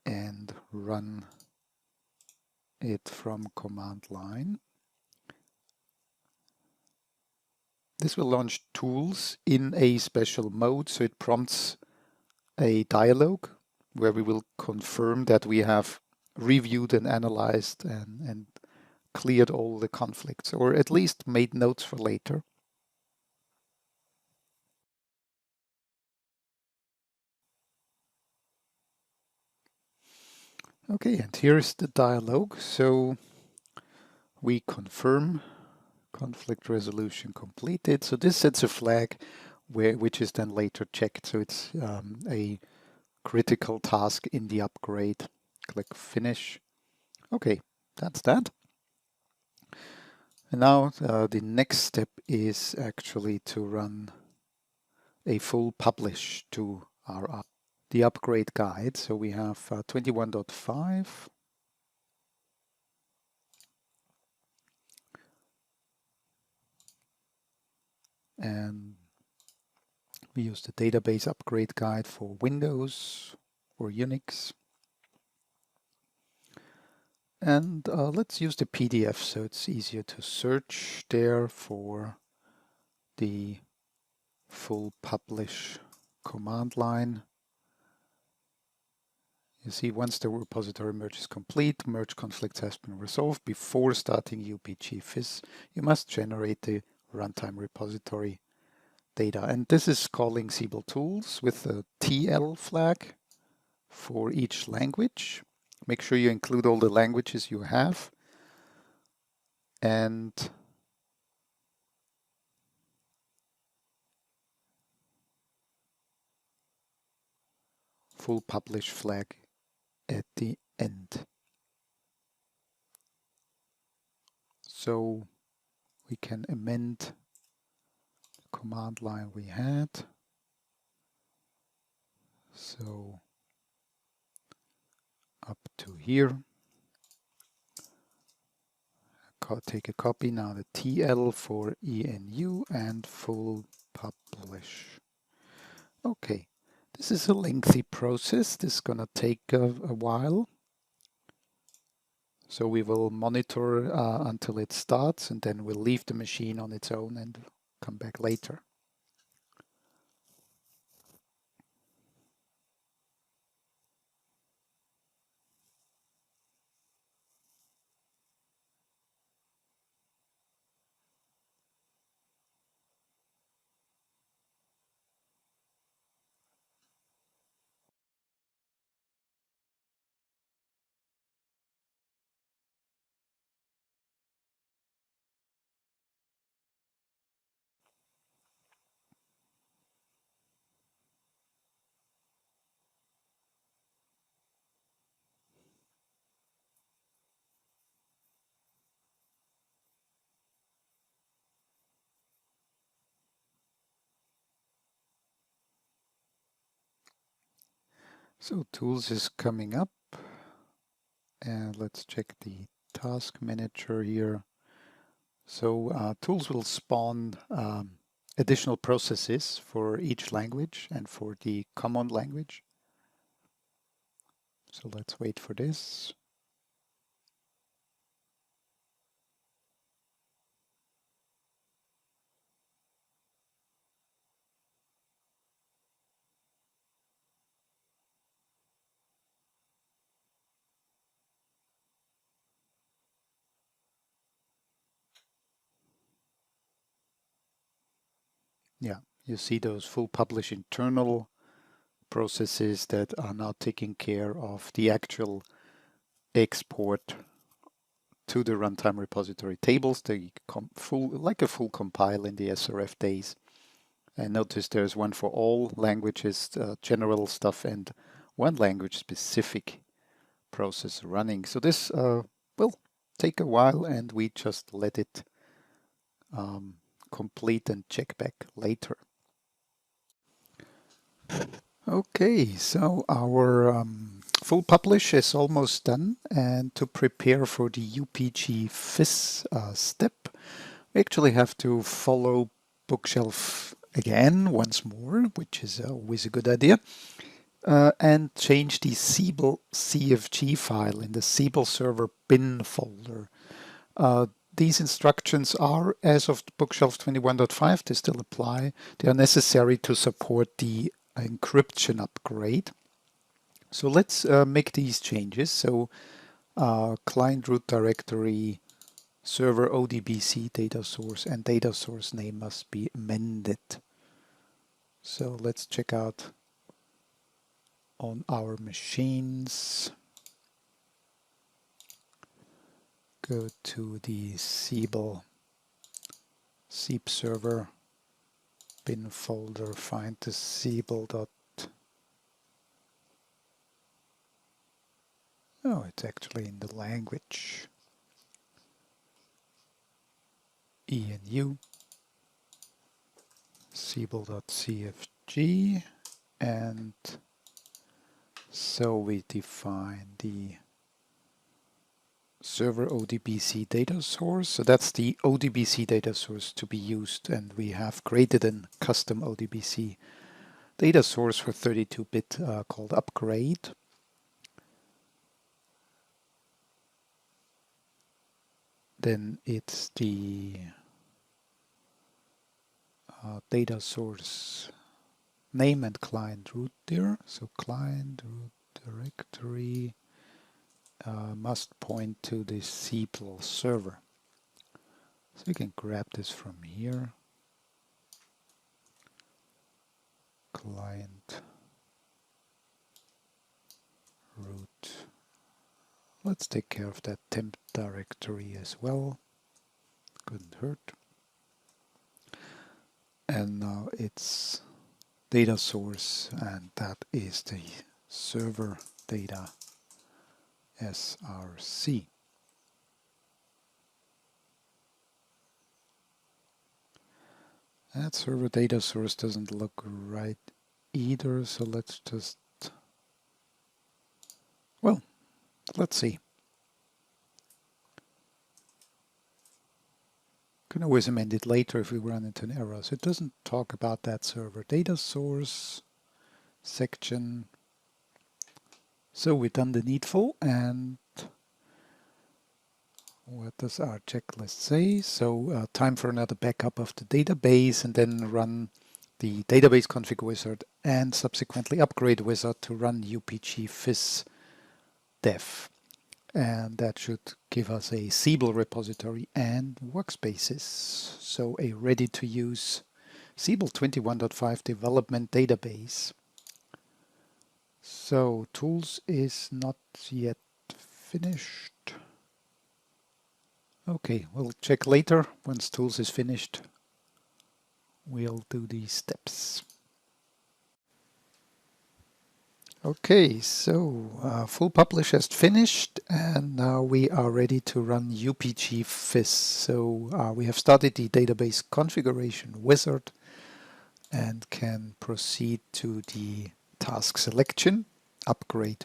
and run it from command line. This will launch tools in a special mode, so it prompts a dialog where we will confirm that we have reviewed and analyzed and cleared all the conflicts, or at least made notes for later. Okay, and here's the dialog. So we confirm conflict resolution completed. So this sets a flag which is then later checked. So it's a critical task in the upgrade. Click Finish. Okay, that's that. And now the next step is actually to run a full publish to the upgrade guide. So we have 21.5. And we use the database upgrade guide for Windows or Unix. And let's use the PDF so it's easier to search there for the full publish command line. You see, once the repository merge is complete, merge conflicts has been resolved. Before starting UPG-FIS, you must generate the runtime repository data. And this is calling Siebel tools with a TL flag for each language. Make sure you include all the languages you have. And full publish flag at the end. So we can amend the command line we had. So up to here. Take a copy now, the TL for ENU and full publish. Okay, this is a lengthy process. This is going to take a while. So we will monitor until it starts, and then we'll leave the machine on its own and come back later. So tools is coming up, and let's check the task manager here. So tools will spawn additional processes for each language and for the common language. So let's wait for this. Yeah, you see those full publish internal processes that are now taking care of the actual export to the runtime repository tables. They like a full compile in the SRF days. And notice there's one for all languages, general stuff, and one language specific process running. So this will take a while, and we just let it complete and check back later. Okay, so our full publish is almost done, and to prepare for the UPG-FIS step, we actually have to follow Bookshelf again once more, which is always a good idea, and change the Siebel CFG file in the Siebel server bin folder. These instructions are, as of Bookshelf 21.5, they still apply. They are necessary to support the encryption upgrade. So let's make these changes. So client root directory, server ODBC data source, and data source name must be amended. So let's check out on our machines. Go to the Siebel server bin folder, find the Siebel dot. Oh, it's actually in the language. ENU, Siebel.cfg, and so we define the server ODBC data source. So that's the ODBC data source to be used, and we have created a custom ODBC data source for 32-bit called Upgrade. Then it's the data source name and client root there. So client root directory must point to the Siebel server. So we can grab this from here. Client root. Let's take care of that temp directory as well. Couldn't hurt. And now it's data source, and that is the server data SRC. That server data source doesn't look right either, so let's just, well, let's see. Can always amend it later if we run into an error. So it doesn't talk about that server data source section. So we've done the needful, and what does our checklist say? So time for another backup of the database, and then run the database config wizard and subsequently upgrade wizard to run UPG fis dev. And that should give us a Siebel repository and workspaces. So a ready-to-use Siebel 21.5 development database. So tools is not yet finished. Okay, we'll check later. Once tools is finished, we'll do these steps. Okay, so full publish has finished, and now we are ready to run UPG fis. So we have started the database configuration wizard and can proceed to the task selection, upgrade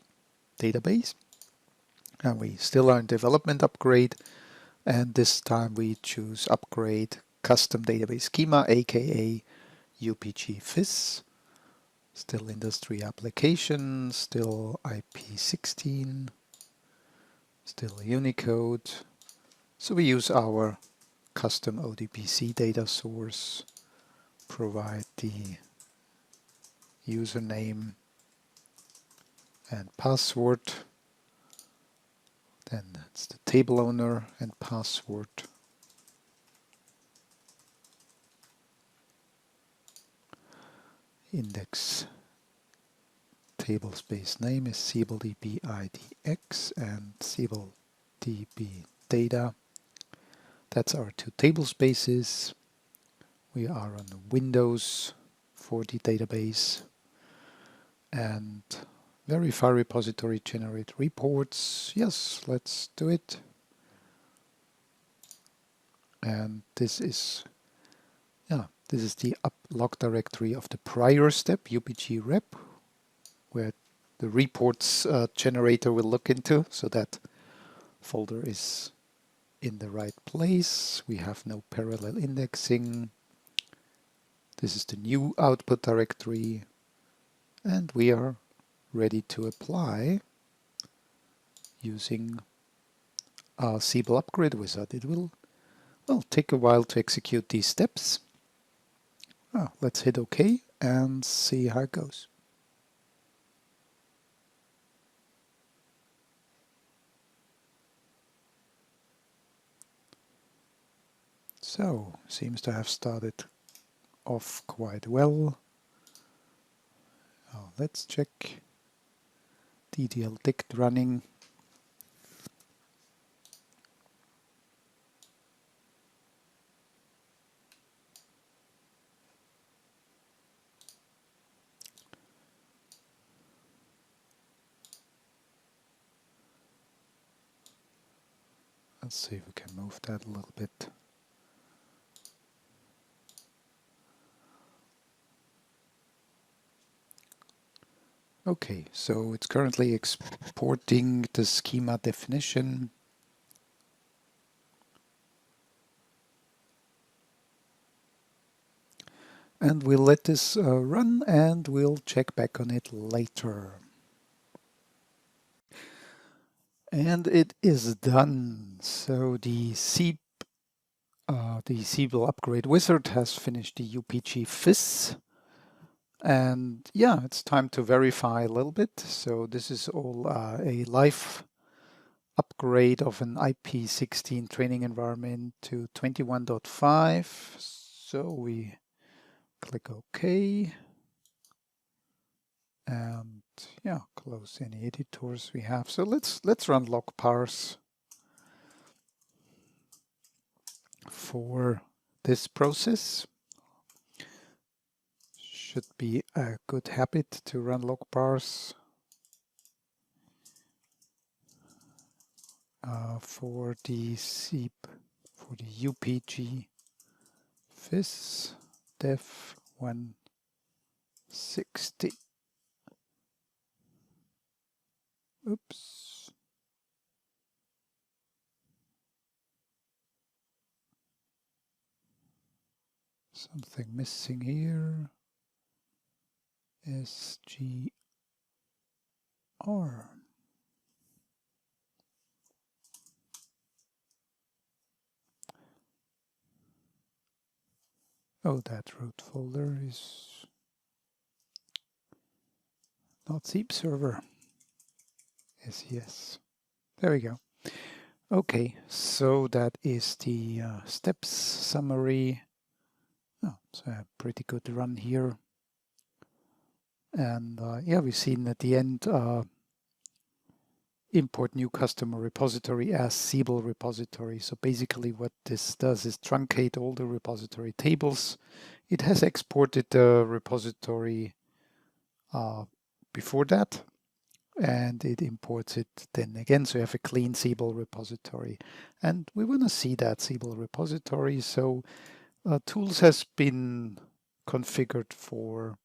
database. And we still are in development upgrade, and this time we choose upgrade custom database schema, aka UPG fis. Still industry application, still IP16, still Unicode. So we use our custom ODBC data source, provide the username and password. Then it's the table owner and password. Index table space name is SiebelDB IDX and SiebelDB data. That's our two table spaces. We are on Windows for the database. And verify repository, generate reports. Yes, let's do it. And this is the log directory of the prior step, UPG rep, where the reports generator will look into, so that folder is in the right place. We have no parallel indexing. This is the new output directory, and we are ready to apply using our Siebel Upgrade wizard. It will take a while to execute these steps. Let's hit OK and see how it goes. So, seems to have started off quite well. Let's check DDL dict running. Let's see if we can move that a little bit. Okay, so it's currently exporting the schema definition. And we'll let this run and we'll check back on it later. And it is done. So the Siebel Upgrade wizard has finished the UPG FIS. And yeah, it's time to verify a little bit. So this is all a live upgrade of an IP16 training environment to 21.5. So we click OK. And yeah, close any editors we have. So let's run logparse for this process. Should be a good habit to run logparse for the UPG FIS dev 160. Oops. Something missing here. SGR. Oh, that root folder is not Sieb server. Yes. There we go. Okay, so that is the steps summary. Oh, so a pretty good run here. And yeah, we've seen at the end import new customer repository as Siebel repository. So basically what this does is truncate all the repository tables. It has exported the repository before that, and it imports it then again. So you have a clean Siebel repository. And we want to see that Siebel repository. So tools has been configured for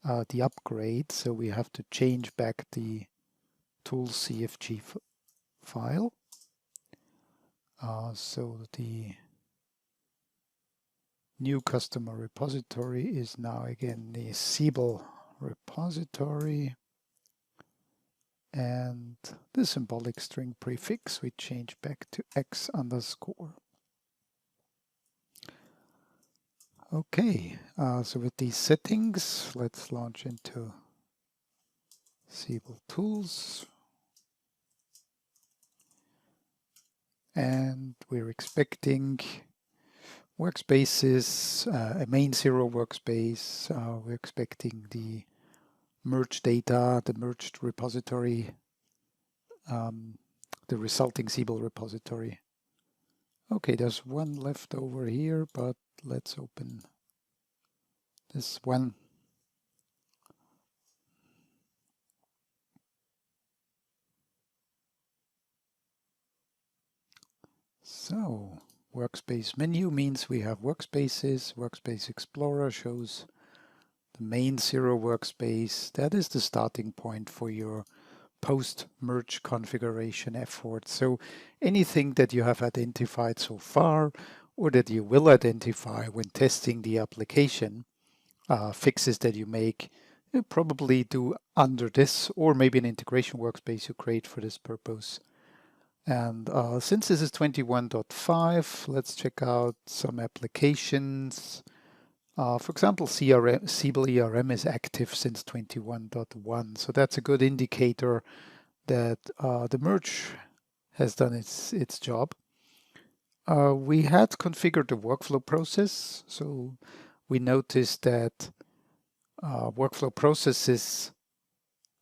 the upgrade. So we have to change back the tools CFG file. So the new customer repository is now again the Siebel repository. And the symbolic string prefix we change back to X underscore. Okay, so with these settings, let's launch into Siebel Tools. And we're expecting workspaces, a main zero workspace. We're expecting the merged data, the merged repository, the resulting Siebel repository. Okay, there's one left over here, but let's open this one. So, workspace menu means we have workspaces. Workspace Explorer shows the main zero workspace. That is the starting point for your post-merge configuration effort. So anything that you have identified so far or that you will identify when testing the application, fixes that you make, you probably do under this, or maybe an integration workspace you create for this purpose. And since this is 21.5, let's check out some applications. For example, Siebel ERM is active since 21.1, so that's a good indicator that the merge has done its job. We had configured the workflow process, so we noticed that workflow processes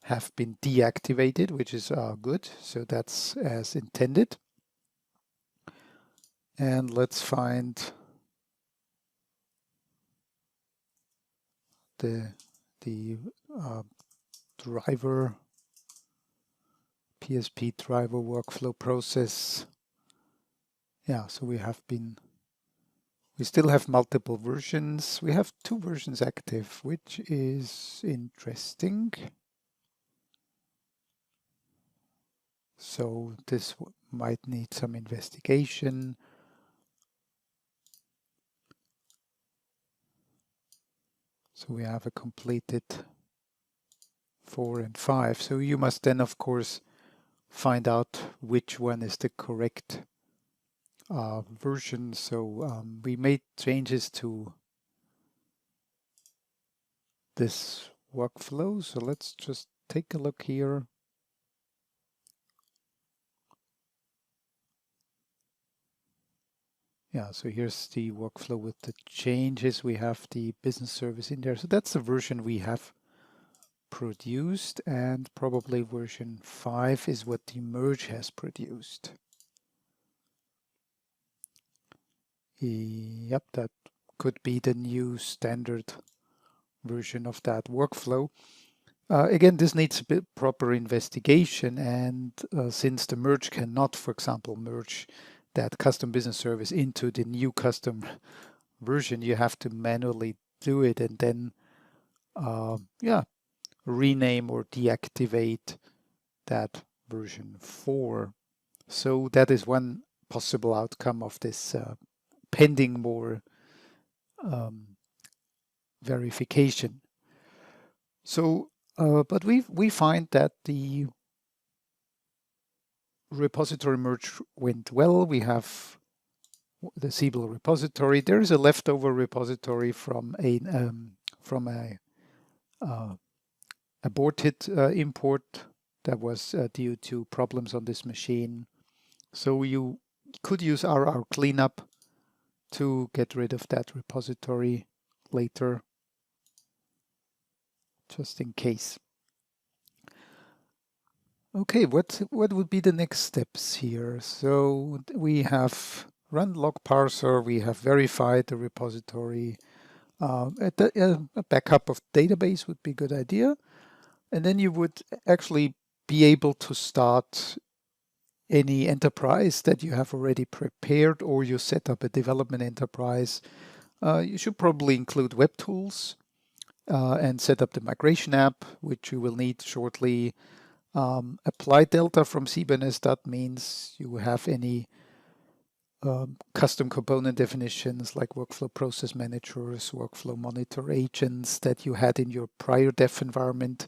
have been deactivated, which is good, so that's as intended. And let's find the driver, PSP driver workflow process Yeah, so we still have multiple versions. We have 2 versions active, which is interesting. So this might need some investigation. So we have a completed 4 and 5. So you must then, of course, find out which one is the correct version. So we made changes to this workflow. So let's just take a look here. Yeah, so here's the workflow with the changes. We have the business service in there. So that's the version we have produced, and probably version 5 is what the merge has produced. Yep, that could be the new standard version of that workflow. Again, this needs a bit proper investigation, and since the merge cannot, for example, merge that custom business service into the new custom version, you have to manually do it and then rename or deactivate that version 4. So that is one possible outcome of this pending more verification. So, but we find that the repository merge went well. We have the Siebel repository. There is a leftover repository from a aborted import that was due to problems on this machine. So you could use our cleanup to get rid of that repository later, just in case. Okay, what would be the next steps here? So we have run logparser, we have verified the repository. A backup of database would be a good idea. And then you would actually be able to start any enterprise that you have already prepared, or you set up a development enterprise. You should probably include web tools and set up the migration app, which you will need shortly. Apply Delta from Siebenes. That means you have any custom component definitions like workflow process managers, workflow monitor agents that you had in your prior dev environment.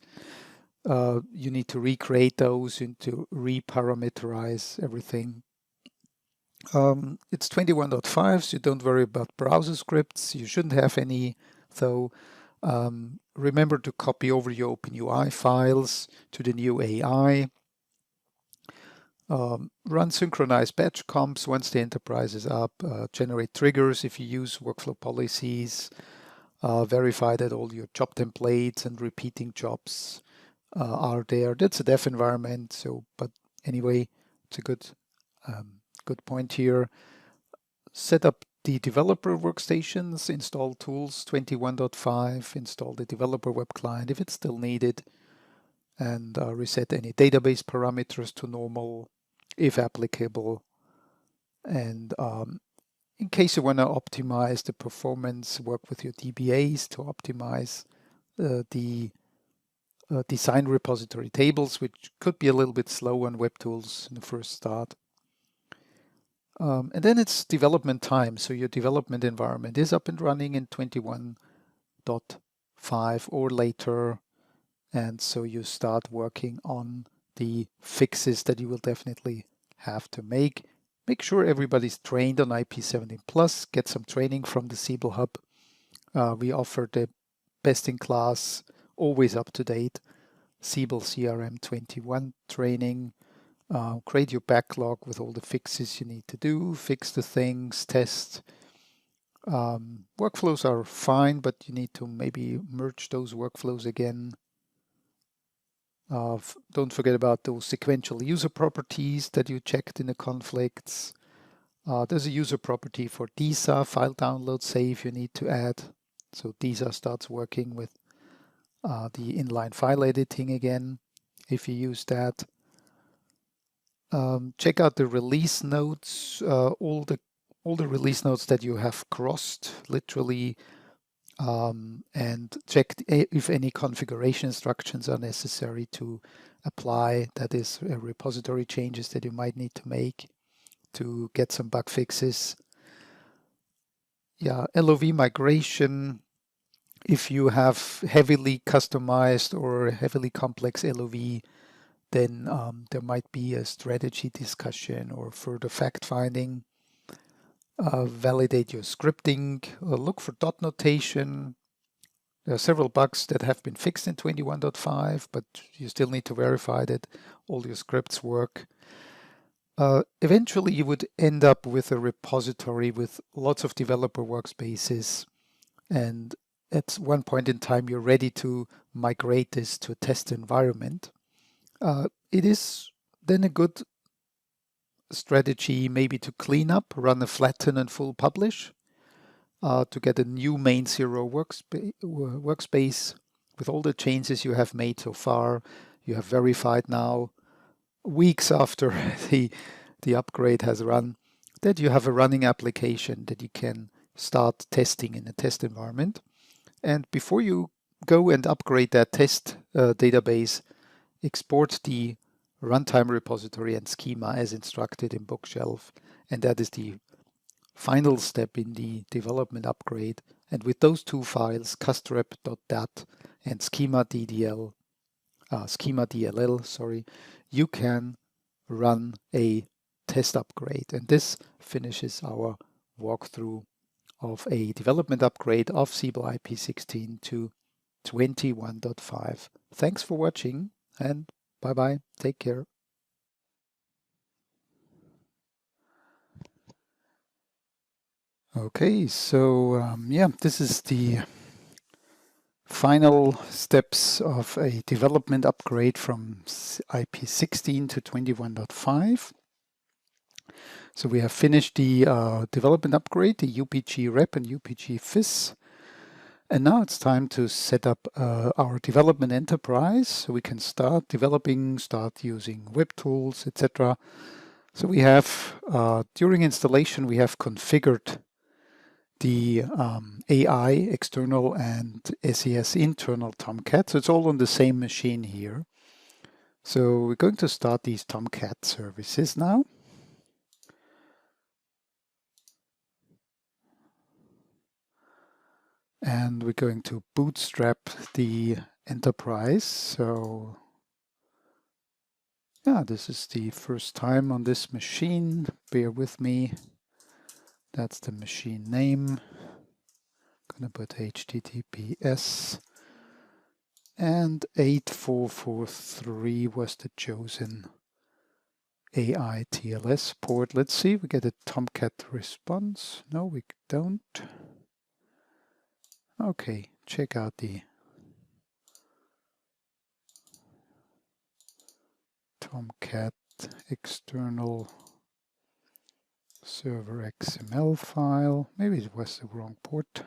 You need to recreate those and to reparameterize everything. It's 21.5, so don't worry about browser scripts. You shouldn't have any, though. Remember to copy over your OpenUI files to the new AI. Run synchronized batch comps once the enterprise is up. Generate triggers if you use workflow policies. Verify that all your job templates and repeating jobs are there. That's a dev environment, so but anyway, it's a good point here. Set up the developer workstations, install tools 21.5, install the developer web client if it's still needed, and reset any database parameters to normal if applicable. And in case you want to optimize the performance, work with your DBAs to optimize the design repository tables, which could be a little bit slow on web tools in the first start. And then it's development time. So your development environment is up and running in 21.5 or later. And so you start working on the fixes that you will definitely have to make. Make sure everybody's trained on IP17+. Get some training from the Siebel Hub. We offer the best-in-class, always up-to-date Siebel CRM 21 training. Create your backlog with all the fixes you need to do, fix the things, test. Workflows are fine, but you need to maybe merge those workflows again. Don't forget about those sequential user properties that you checked in the conflicts. There's a user property for DISA, file download save, you need to add. So DISA starts working with the inline file editing again, if you use that. Check out the release notes, all the release notes that you have crossed, literally, and check if any configuration instructions are necessary to apply. That is, repository changes that you might need to make to get some bug fixes. Yeah, LOV migration. If you have heavily customized or heavily complex LOV, then there might be a strategy discussion or further fact-finding. Validate your scripting, look for dot notation. There are several bugs that have been fixed in 21.5, but you still need to verify that all your scripts work. Eventually, you would end up with a repository with lots of developer workspaces, and at one point in time, you're ready to migrate this to a test environment. It is then a good strategy maybe to clean up, run a flatten and full publish, to get a new main zero workspace with all the changes you have made so far. You have verified now, weeks after the upgrade has run, that you have a running application that you can start testing in a test environment. And before you go and upgrade that test database, export the runtime repository and schema as instructed in Bookshelf. And that is the final step in the development upgrade. And with those two files, custrep.dat and schema.dll, you can run a test upgrade. And this finishes our walkthrough of a development upgrade of Siebel IP16 to 21.5. Thanks for watching, and bye-bye. Take care. Okay, so yeah, this is the final steps of a development upgrade from IP16 to 21.5. So we have finished the development upgrade, the UPG rep and UPG FIS. And now it's time to set up our development enterprise so we can start developing, start using web tools, etc. So we have, during installation, we have configured the AI external and SES internal Tomcat. So it's all on the same machine here. So we're going to start these Tomcat services now. And we're going to bootstrap the enterprise. So yeah, this is the first time on this machine. Bear with me. That's the machine name. I'm gonna put HTTPS. And 8443 was the chosen AI TLS port. Let's see if we get a Tomcat response. No, we don't. Okay, check out the Tomcat external server XML file. Maybe it was the wrong port.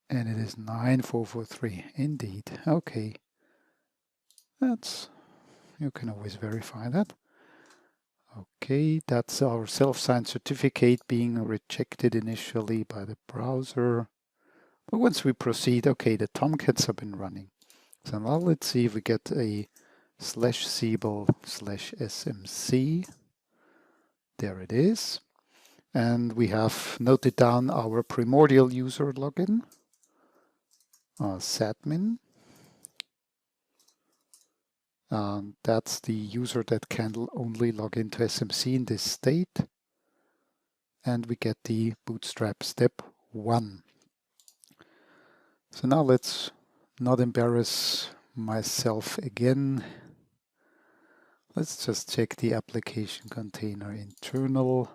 And it is 9443, indeed. Okay, you can always verify that. Okay, that's our self-signed certificate being rejected initially by the browser. But once we proceed, okay, the Tomcats have been running. So now let's see if we get a /Siebel/SMC. There it is. And we have noted down our primordial user login, sadmin. That's the user that can only log into SMC in this state. And we get the bootstrap step 1. So now let's not embarrass myself again. Let's just check the application container internal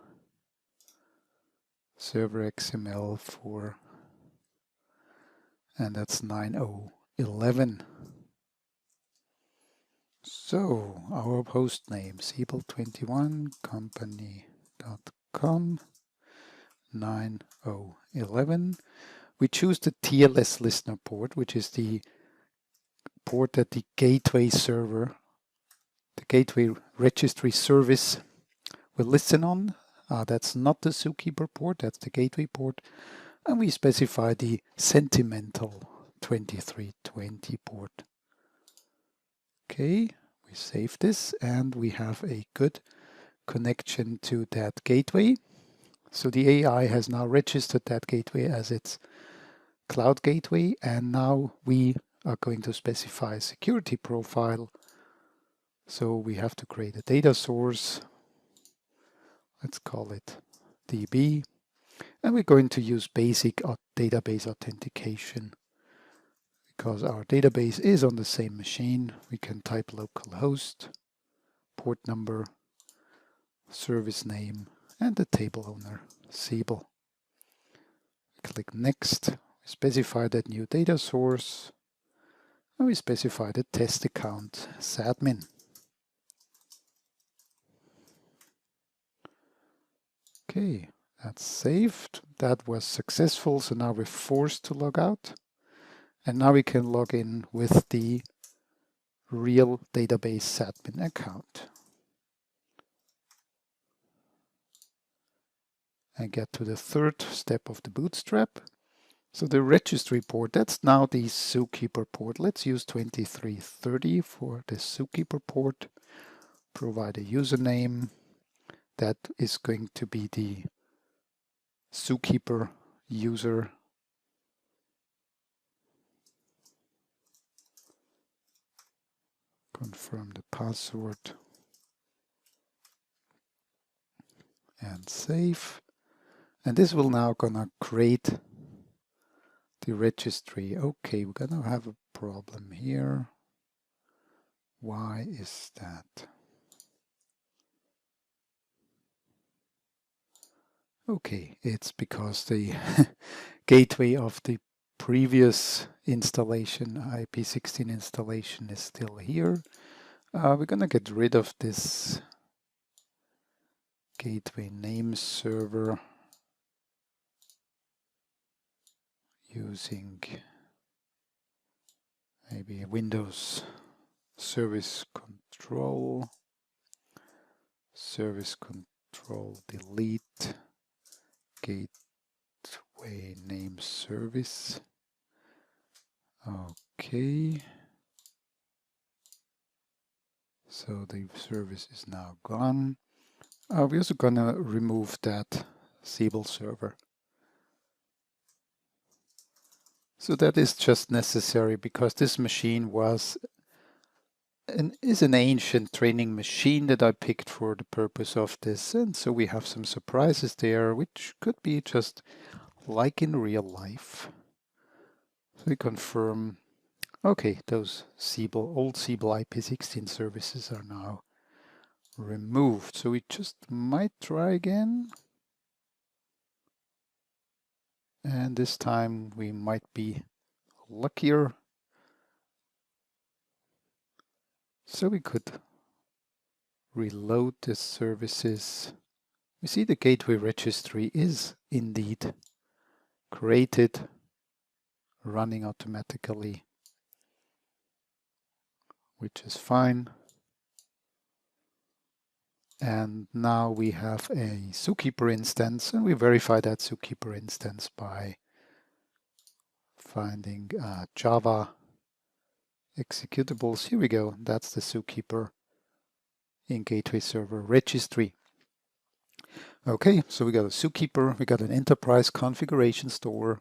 server XML for, and that's 9011. So our host name, siebel21company.com 9011. We choose the TLS listener port, which is the port that the gateway server the gateway registry service will listen on. That's not the zookeeper port, that's the gateway port. And we specify the sentimental 2320 port. Okay, we save this and we have a good connection to that gateway. So the AI has now registered that gateway as its cloud gateway, and now we are going to specify a security profile. So we have to create a data source. Let's call it DB, and we're going to use basic database authentication. Because our database is on the same machine, we can type localhost, port number, service name, and the table owner, Siebel. Click Next, we specify that new data source, and we specify the test account as admin. Okay, that's saved. That was successful, so now we're forced to log out. And now we can log in with the real database admin account. And get to the third step of the Bootstrap. So the registry port, that's now the zookeeper port. Let's use 2330 for the zookeeper port. Provide a username. That is going to be the zookeeper user. Confirm the password. And save. And this will now gonna create the registry. Okay, we're gonna have a problem here. Why is that? Okay, it's because the gateway of the previous installation, IP16 installation, is still here. We're gonna get rid of this gateway name server using maybe Windows service control delete gateway name service. Okay, so the service is now gone. We're also gonna remove that Siebel server. So that is just necessary because this machine is an ancient training machine that I picked for the purpose of this, and so we have some surprises there, which could be just like in real life. So we confirm, okay, those old Siebel IP16 services are now removed. So we just might try again. And this time we might be luckier. So we could reload the services. We see the gateway registry is indeed created, running automatically, which is fine. And now we have a zookeeper instance, and we verify that zookeeper instance by finding Java executables. Here we go. That's the zookeeper in gateway server registry. Okay, so we got a zookeeper, we got an enterprise configuration store,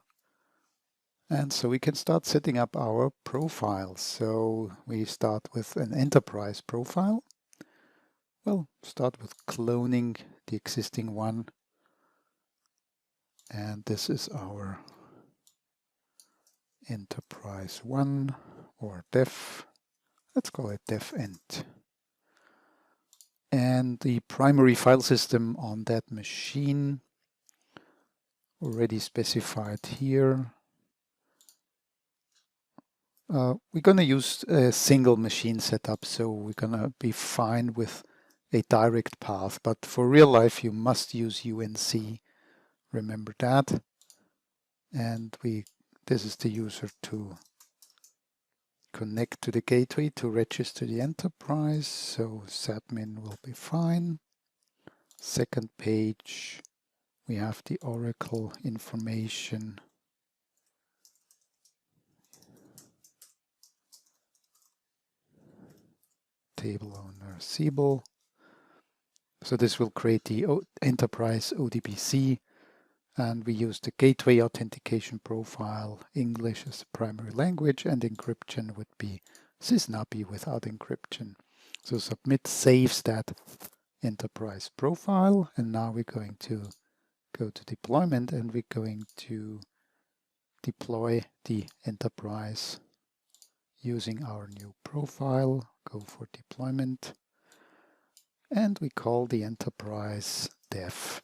and so we can start setting up our profiles. So we start with an enterprise profile. Well, start with cloning the existing one. And this is our enterprise one or def. Let's call it def ent. And the primary file system on that machine already specified here. We're going to use a single machine setup, so we're going to be fine with a direct path, but for real life you must use UNC. Remember that. And this is the user to connect to the gateway to register the enterprise, so admin will be fine. Second page, we have the Oracle information. Table owner Siebel. So this will create the enterprise ODBC, and we use the gateway authentication profile, English as the primary language, and encryption would be sysnappy without encryption. So submit saves that enterprise profile, and now we're going to go to deployment, and we're going to deploy the enterprise using our new profile. Go for deployment, and we call the enterprise dev.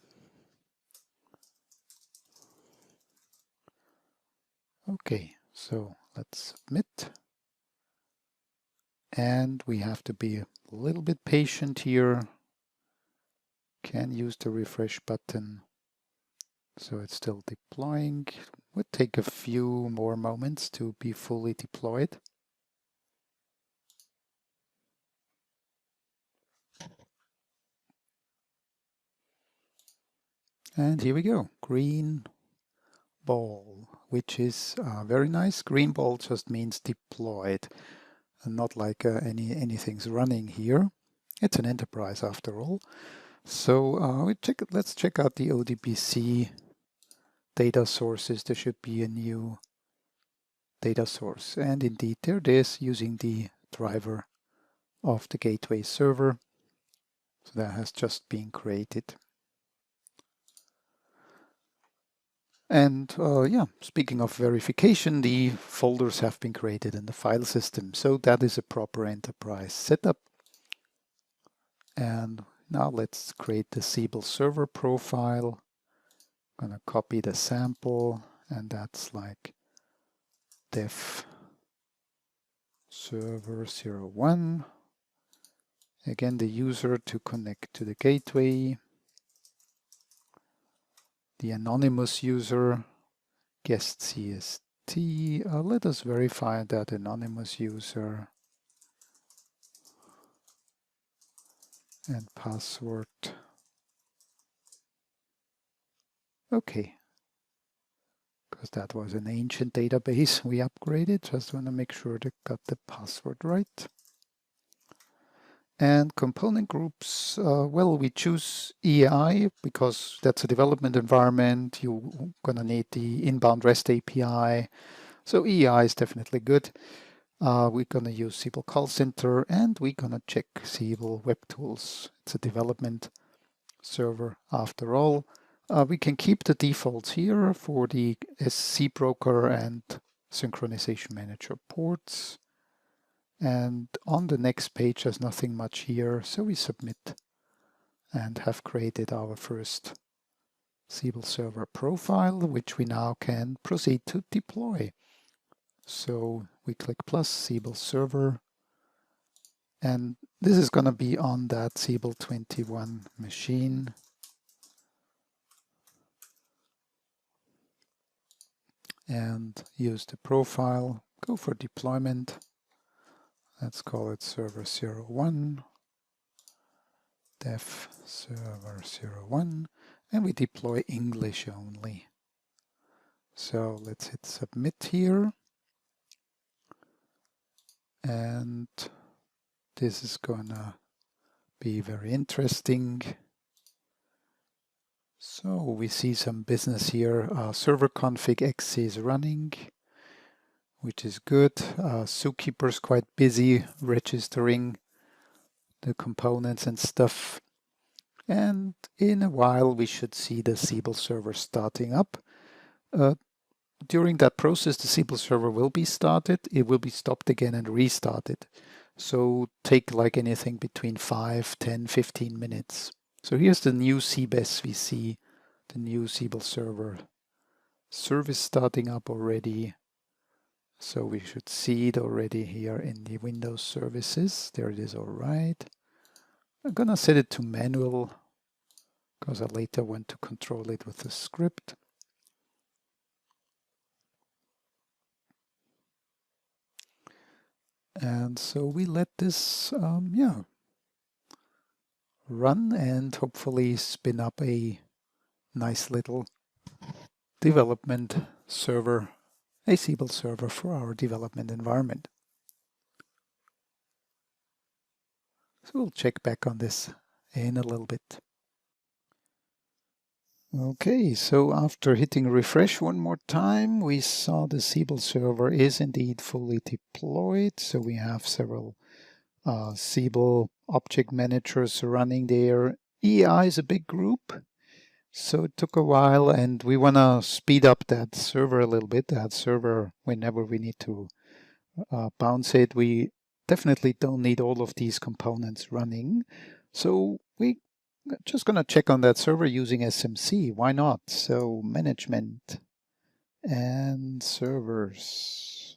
Okay, so let's submit. And we have to be a little bit patient here. Can use the refresh button. So it's still deploying. Would take a few more moments to be fully deployed. And here we go, green ball, which is very nice. Green ball just means deployed, and not like anything's running here. It's an enterprise after all. So let's check out the ODBC data sources. There should be a new data source, and indeed there it is, using the driver of the gateway server. So that has just been created. And yeah, speaking of verification, the folders have been created in the file system. So that is a proper enterprise setup. And now let's create the Siebel server profile. I'm going to copy the sample, and that's like dev server 01. Again, the user to connect to the gateway. The anonymous user, guest CST. Let us verify that anonymous user. And password. Okay. Because that was an ancient database we upgraded. Just want to make sure they got the password right. And component groups, well, we choose EI because that's a development environment. You're going to need the inbound REST API. So EI is definitely good. We're going to use Siebel Call Center, and we're going to check Siebel Web Tools. It's a development server after all. We can keep the defaults here for the SC broker and synchronization manager ports. And on the next page, there's nothing much here, so we submit and have created our first Siebel server profile, which we now can proceed to deploy. So we click plus Siebel server, and this is going to be on that Siebel 21 machine. And use the profile, go for deployment. Let's call it server 01, dev server 01, and we deploy English only. So let's hit submit here. And this is gonna be very interesting. So we see some business here. Server config X is running, which is good. Zookeeper's quite busy registering the components and stuff. And in a while, we should see the Siebel server starting up. During that process, the Siebel server will be started. It will be stopped again and restarted. So take like anything between 5, 10, 15 minutes. So here's the new CBES. We see the new Siebel server service starting up already. So we should see it already here in the Windows services. There it is, all right. I'm gonna set it to manual because I later want to control it with the script. And so we let this, run and hopefully spin up a nice little development server, a Siebel server for our development environment. So we'll check back on this in a little bit. Okay, so after hitting refresh one more time, we saw the Siebel server is indeed fully deployed. So we have several Siebel object managers running there. EI is a big group, so it took a while, and we want to speed up that server a little bit. That server, whenever we need to bounce it, we definitely don't need all of these components running. So we just going to check on that server using SMC. Why not? So management and servers.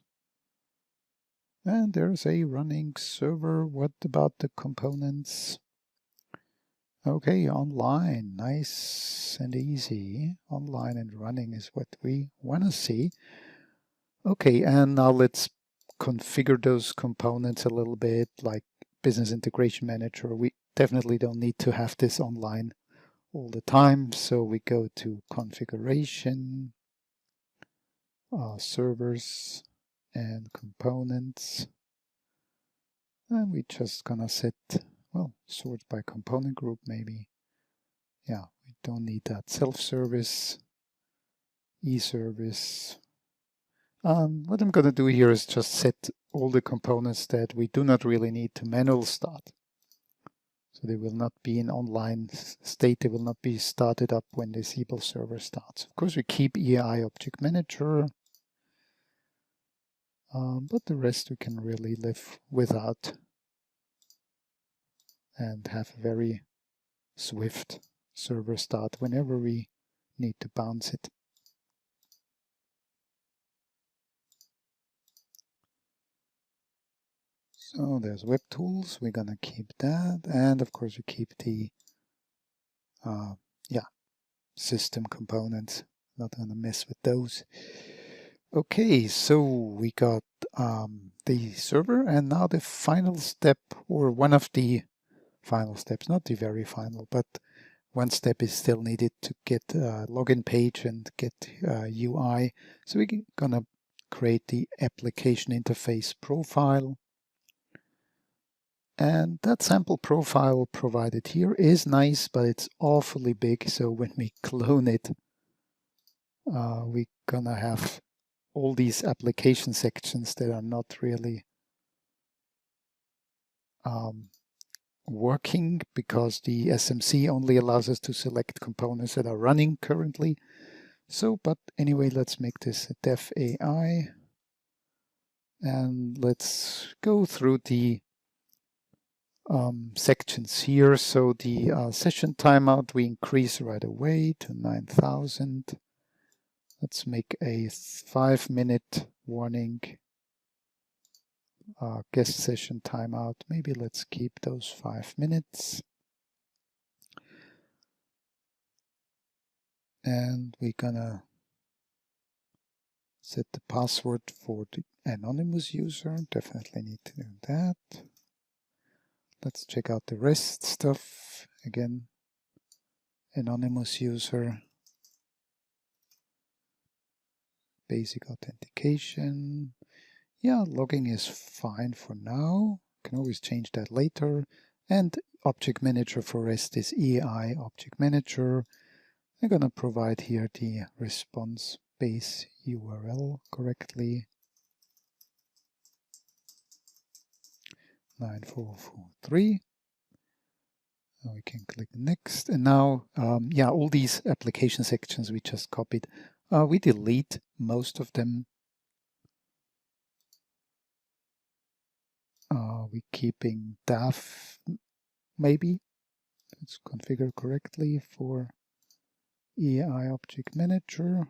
And there's a running server. What about the components? Okay, online. Nice and easy. Online and running is what we want to see. Okay, and now let's configure those components a little bit, like Business Integration Manager. We definitely don't need to have this online all the time. So we go to configuration, servers and components. And we just gonna set, well, sort by component group maybe. Yeah, we don't need that. Self-service, e-service. What I'm gonna do here is just set all the components that we do not really need to manual start. So they will not be in online state, they will not be started up when the Siebel server starts. Of course, we keep EI Object Manager, but the rest we can really live without and have a very swift server start whenever we need to bounce it. So there's web tools, we're gonna keep that, and of course we keep the system components, not gonna mess with those. Okay, so we got the server, and now the final step, or one of the final steps, not the very final, but one step is still needed to get a login page and get UI. So we're gonna create the application interface profile. And that sample profile provided here is nice, but it's awfully big. So when we clone it, we're gonna have all these application sections that are not really working, because the SMC only allows us to select components that are running currently. So, but anyway, let's make this a def AI. And let's go through the sections here. So the session timeout we increase right away to 9,000. Let's make a 5-minute warning. Guest session timeout. Maybe let's keep those 5 minutes. And we're gonna set the password for the anonymous user. Definitely need to do that. Let's check out the rest stuff. Again, anonymous user, basic authentication. Yeah, logging is fine for now. Can always change that later. And object manager for REST is EI object manager. I'm gonna provide here the response base URL correctly. 9443. We can click next, and now, yeah, all these application sections we just copied, we delete most of them. We're keeping DAF, maybe. Let's configure correctly for EI Object Manager.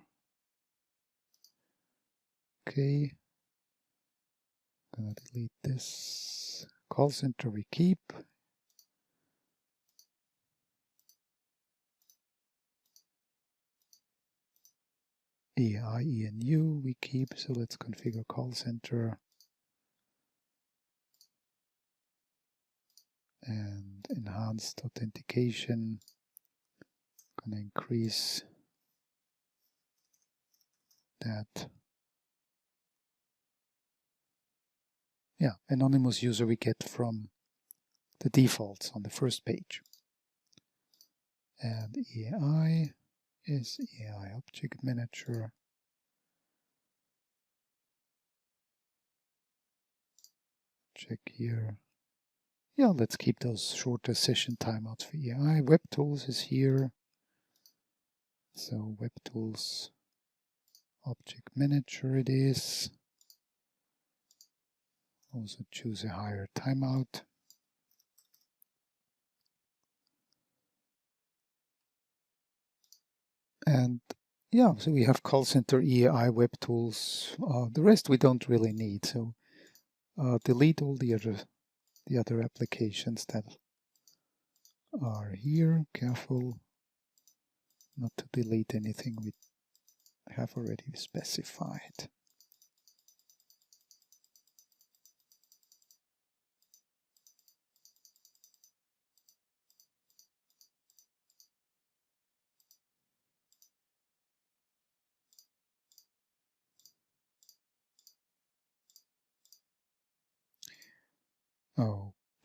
Okay. Gonna delete this. Call center we keep. EI, ENU we keep, so let's configure call center. and enhanced authentication. I'm going to increase that. Yeah, anonymous user we get from the defaults on the first page. And EAI is EAI Object Manager. Check here. Yeah, let's keep those shorter session timeouts for EAI. Web Tools is here. So Web Tools Object Manager it is. Also choose a higher timeout. And yeah, so we have call center, EAI, Web Tools. The rest we don't really need. So delete all the other applications that are here. Careful not to delete anything we have already specified.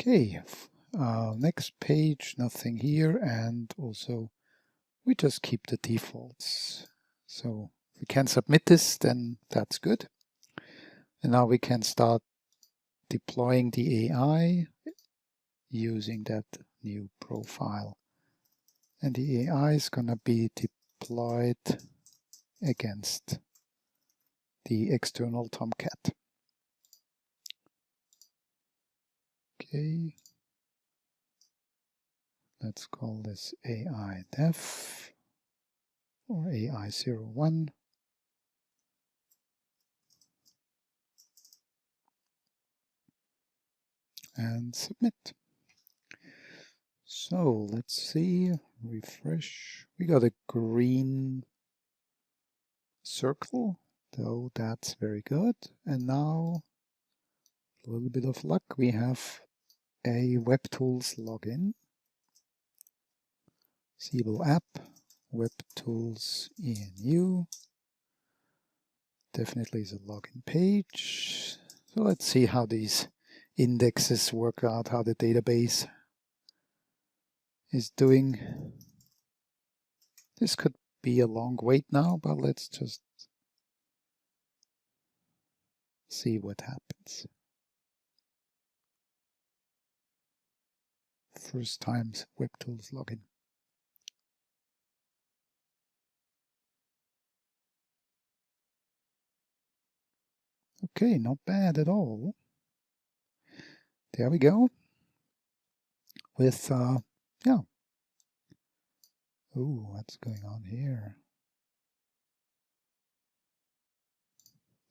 Okay, next page, nothing here, and also we just keep the defaults. So if we can submit this, then that's good. And now we can start deploying the AI using that new profile. And the AI is going to be deployed against the external Tomcat. Okay, let's call this AI def or AI01. And submit. So let's see, refresh. We got a green circle, so that's very good. And now, a little bit of luck, we have a Web Tools login. Siebel app, Web Tools ENU. Definitely is a login page. So let's see how these indexes work out, how the database is doing. This could be a long wait now, but let's just see what happens. First times Web Tools login. Okay, not bad at all. There we go. With, yeah. Ooh, what's going on here?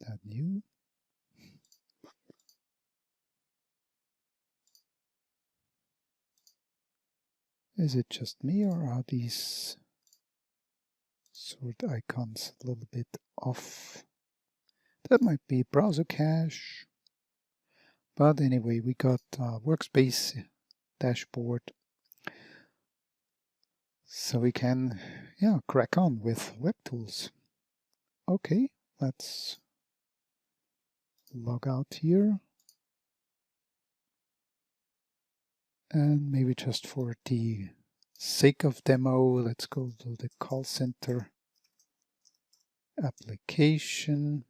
That new? Is it just me, or are these sort icons a little bit off? That might be browser cache. But anyway, we got workspace dashboard. So we can, yeah, crack on with Web Tools. Okay, let's log out here. And maybe just for the sake of demo, let's go to the call center application.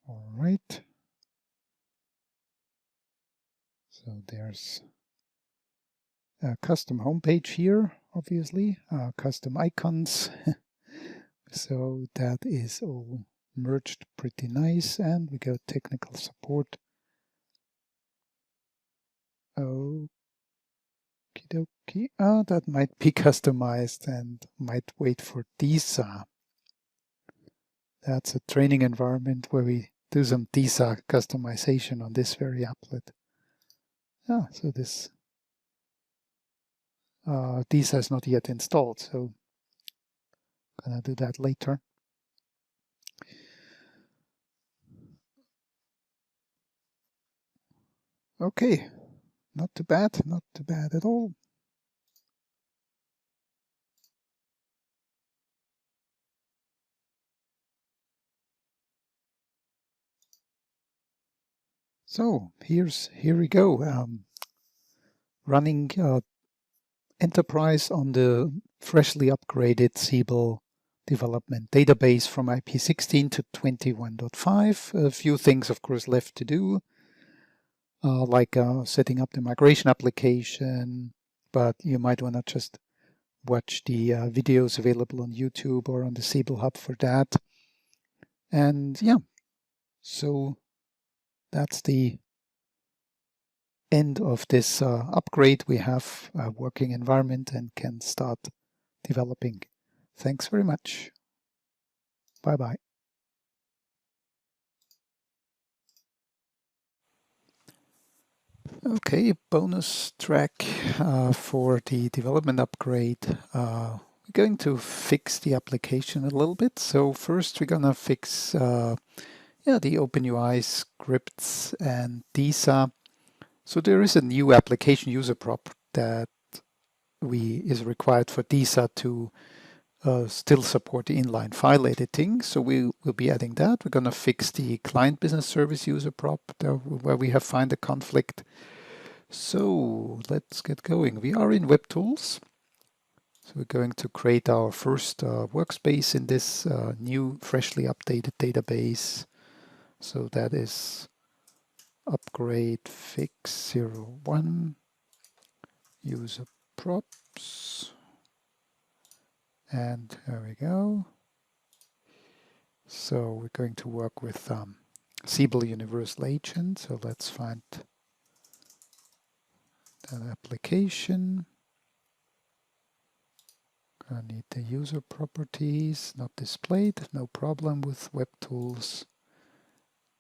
All right. So there's a custom homepage here, obviously, custom icons. So that is all merged pretty nice, and we got technical support. Okie dokie. That might be customized and might wait for DISA. That's a training environment where we do some DISA customization on this very applet. So this DISA is not yet installed, so Gonna do that later. Okay, not too bad at all. So here we go. Running Enterprise on the freshly upgraded Siebel development database from IP16 to 21.5. A few things, of course, left to do, like setting up the migration application, but you might want to just watch the videos available on YouTube or on the Siebel Hub for that. And yeah, so that's the end of this upgrade. We have a working environment and can start developing. Thanks very much. Bye-bye. Okay, bonus track for the development upgrade. We're going to fix the application a little bit. So first we're gonna fix the OpenUI scripts and DISA. So there is a new application user prop that is required for DISA to still support the inline file editing. So we will be adding that. We're going to fix the client business service user prop where we have found a conflict. So let's get going. We are in Web Tools. So we're going to create our first workspace in this new freshly updated database. So that is upgrade fix 01 user props. And there we go. So we're going to work with Siebel Universal Agent. So let's find that application. I need the user properties, not displayed. No problem with Web Tools.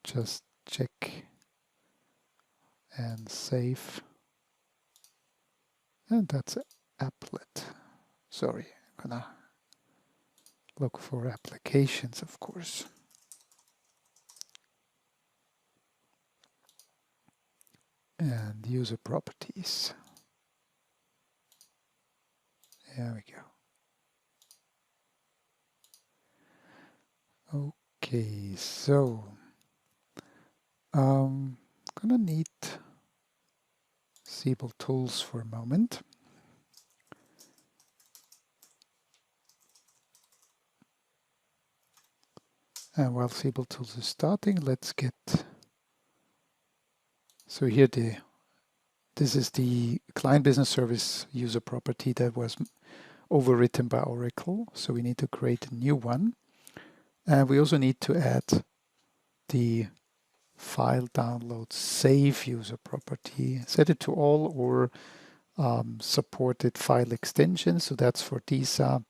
Just check and save. And that's applet. Sorry, I'm gonna look for applications, of course. And user properties. There we go. Okay, so gonna need Siebel Tools for a moment. And while Siebel Tools is starting, let's get, so here this is the client business service user property that was overwritten by Oracle. So we need to create a new one. And we also need to add the file download save user property, set it to all or supported file extensions. So that's for DISA.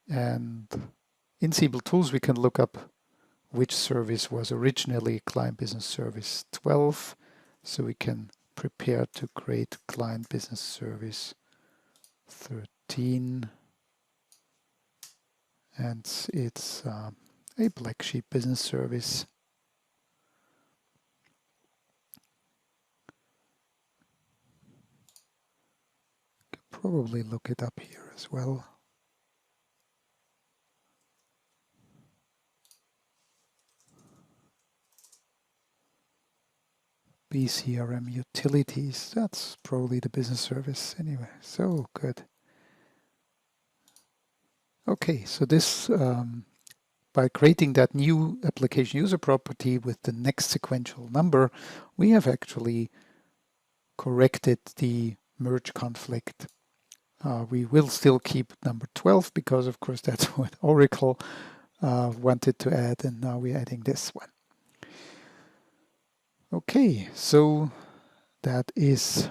And in Siebel Tools, we can look up which service was originally Client Business Service 12. So we can prepare to create Client Business Service 13. And it's a Black Sheep business service. Could probably look it up here as well. BCRM utilities, that's probably the business service anyway. So good. Okay, so this, by creating that new application user property with the next sequential number, we have actually corrected the merge conflict. We will still keep number 12 because, of course, that's what Oracle wanted to add, and now we're adding this one. Okay, so that is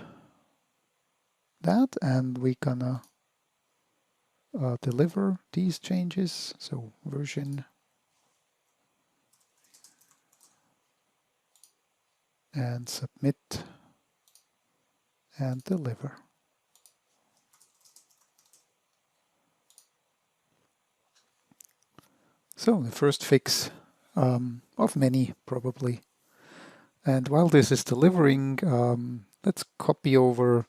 that, and we're gonna deliver these changes. So version and submit and deliver. So the first fix of many probably. And while this is delivering, let's copy over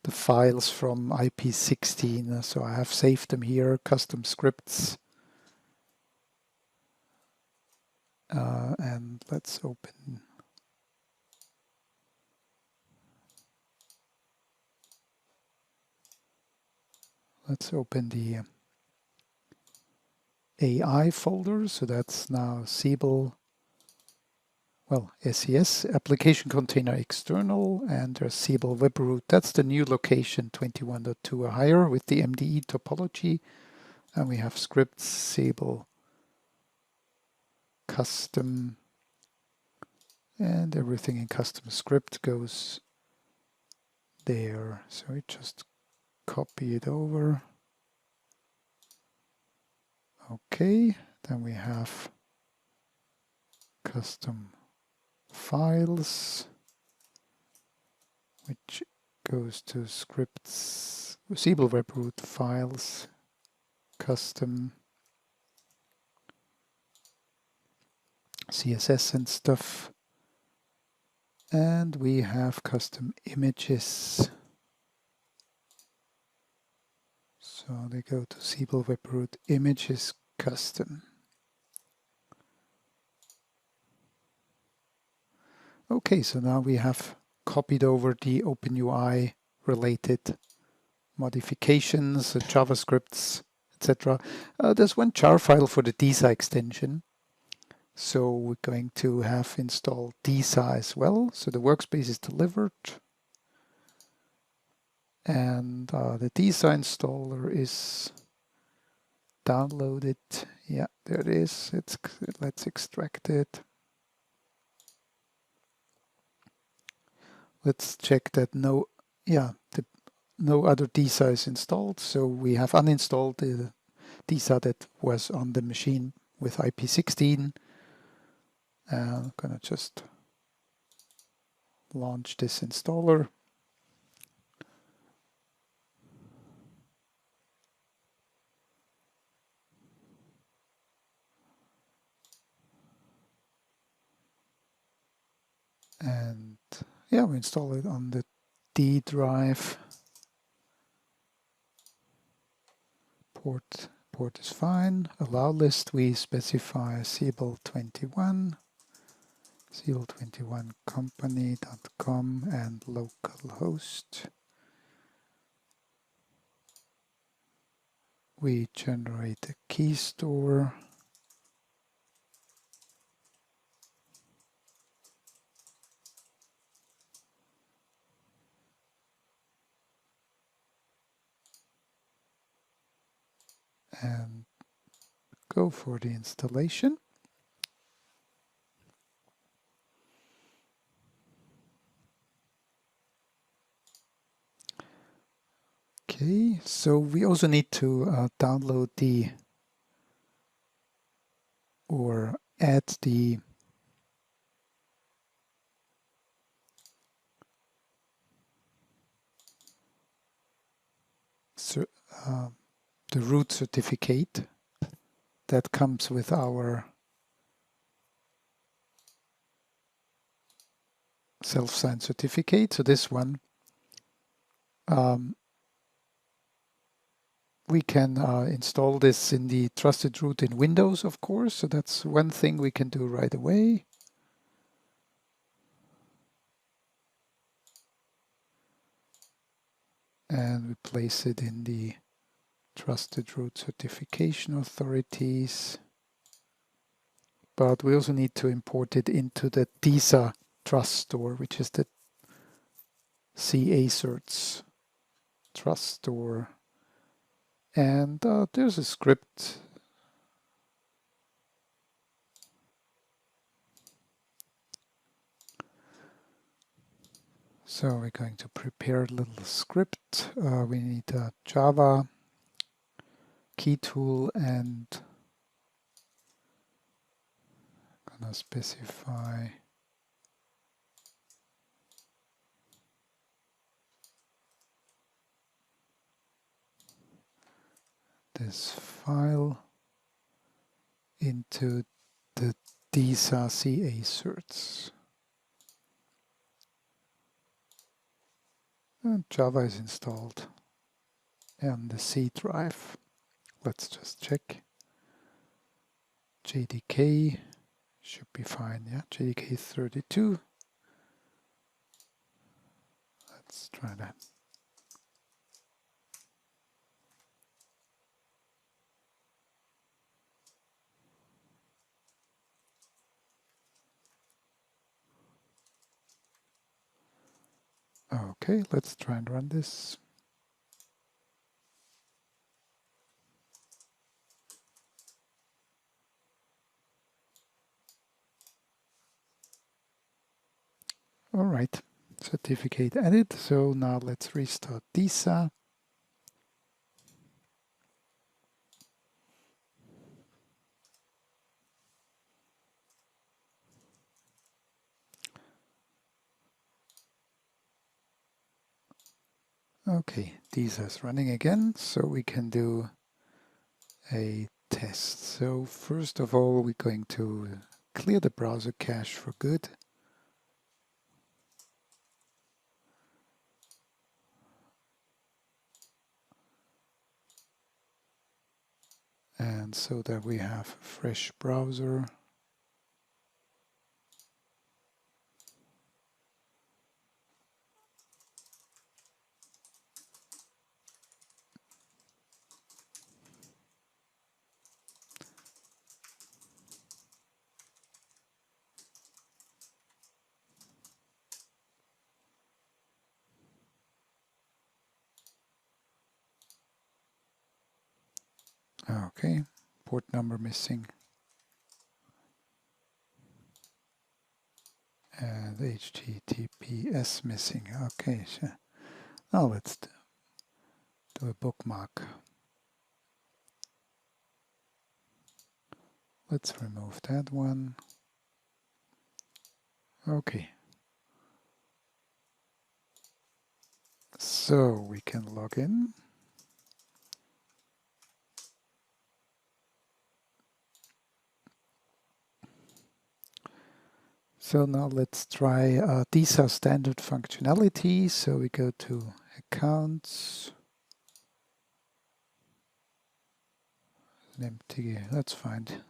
the files from IP16. So I have saved them here, custom scripts. And let's open the AI folder. So that's now Siebel, well, SES, application container external, and there's Siebel web root. That's the new location 21.2 or higher with the MDE topology. And we have scripts, Siebel custom, and everything in custom script goes there. So we just copy it over. Okay, then we have custom files, which goes to scripts, Siebel web root files, custom CSS and stuff. And we have custom images. So they go to Siebel web root images custom. Okay, so now we have copied over the OpenUI related modifications, JavaScripts, etc. There's one jar file for the DISA extension. So we're going to have installed DISA as well. So the workspace is delivered. And the DISA installer is downloaded. Yeah, there it is. Let's extract it. Let's check that no other DISA is installed. So we have uninstalled the DISA that was on the machine with IP16. I'm gonna just launch this installer. And yeah, we install it on the D drive. Port is fine. Allow list, we specify Siebel 21, Siebel21company.com and localhost. We generate a key store. And go for the installation. Okay, so we also need to download or add the root certificate that comes with our self-signed certificate. So this one, we can install this in the trusted root in Windows, of course. So that's one thing we can do right away. And we place it in the trusted root certification authorities. But we also need to import it into the DISA trust store, which is the CA certs trust store. And there's a script. So we're going to prepare a little script. We need a Java key tool and gonna specify this file into the DISA CA certs. And Java is installed on the C drive. Let's just check. JDK should be fine, yeah, JDK 32. Let's try that. Okay, let's try and run this. All right, certificate added. So now let's restart DISA. Okay, DISA is running again, so we can do a test. So first of all, we're going to clear the browser cache for good. And so that we have a fresh browser. Okay, port number missing. And HTTPS missing. Okay, so now let's do a bookmark. Let's remove that one. Okay. So we can log in. So now let's try DISA standard functionality. So we go to accounts. An empty, let's find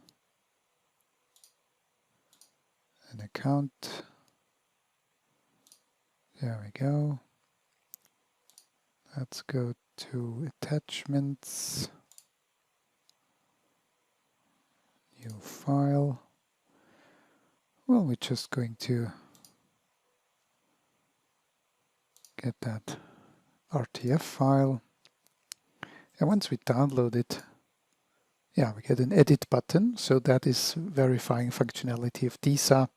an account. There we go. Let's go to attachments. New file. Well, we're just going to get that RTF file. And once we download it, yeah, we get an edit button. So that is verifying functionality of DISA.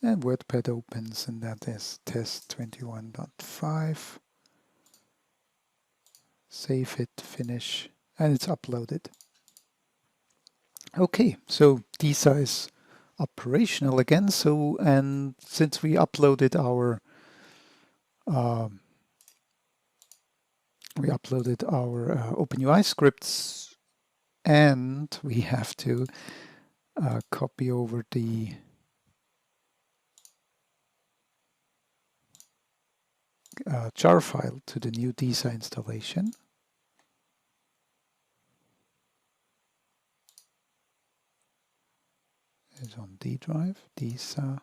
And WordPad opens, and that is test 21.5. Save it, finish, and it's uploaded. Okay, so DISA is operational again. So, and since we uploaded our OpenUI scripts, and we have to copy over the jar file to the new DISA installation. Is on D drive, DISA,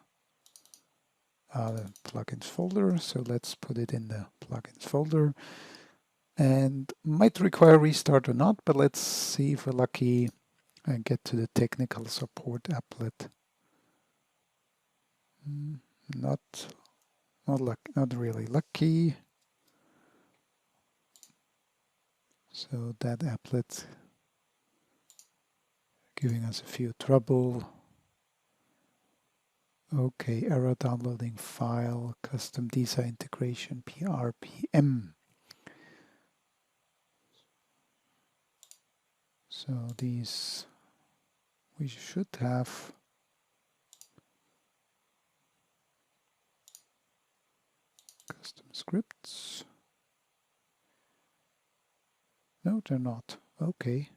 the plugins folder. So let's put it in the plugins folder. And might require restart or not, but let's see if we're lucky and get to the technical support applet. Not really lucky. So that applet giving us a few trouble. Okay, error downloading file, custom DISA integration, PRPM. So these, we should have custom scripts. No, they're not. Okay.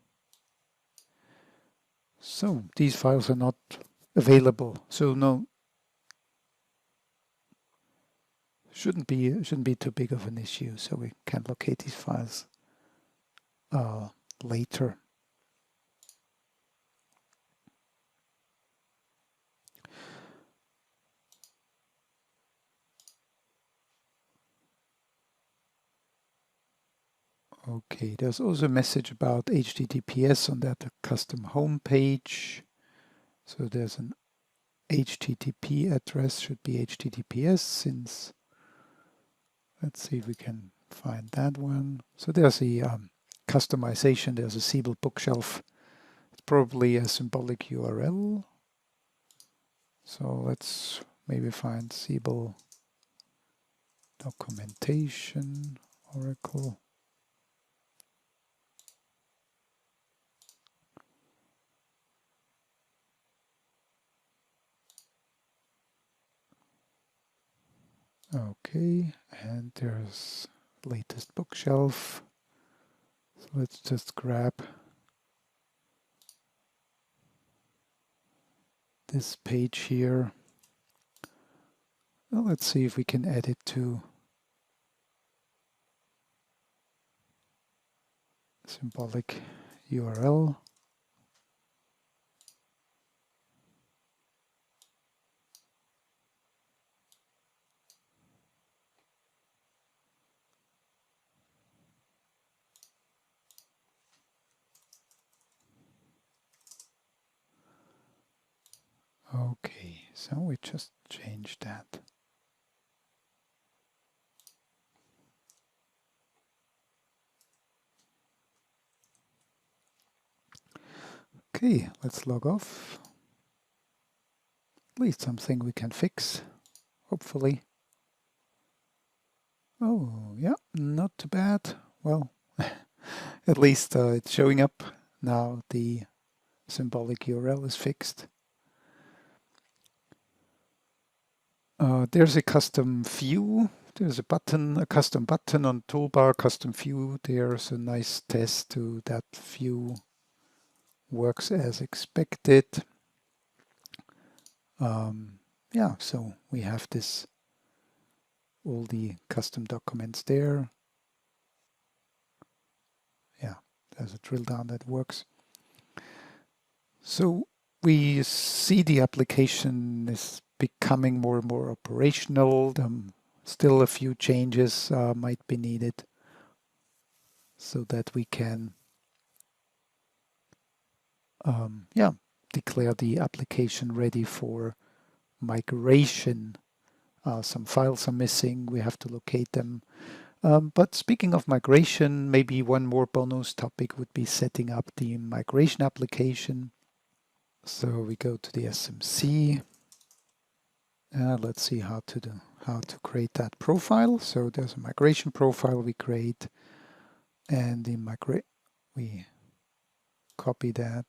So these files are not available. So no, shouldn't be too big of an issue. So we can locate these files later. Okay, there's also a message about HTTPS on that custom home page. So there's an HTTP address, should be HTTPS, since, let's see if we can find that one. So there's a customization, there's a Siebel bookshelf. It's probably a symbolic URL. So let's maybe find Siebel documentation, Oracle. Okay, and there's latest bookshelf. So let's just grab this page here. Well, let's see if we can add it to symbolic URL. Okay, so we just changed that. Okay, let's log off. At least something we can fix, hopefully. Oh, yeah, not too bad. Well, at least it's showing up now. The symbolic URL is fixed. There's a custom view. There's a button, a custom button on toolbar, custom view. There's a nice test to that view. Works as expected. Yeah, so we have this, all the custom documents there. Yeah, there's a drill down that works. So we see the application is becoming more and more operational. Still a few changes might be needed so that we can declare the application ready for migration. Some files are missing, we have to locate them. But speaking of migration, maybe one more bonus topic would be setting up the migration application. So we go to the SMC. Let's see how to create that profile. So there's a migration profile we create, and we copy that.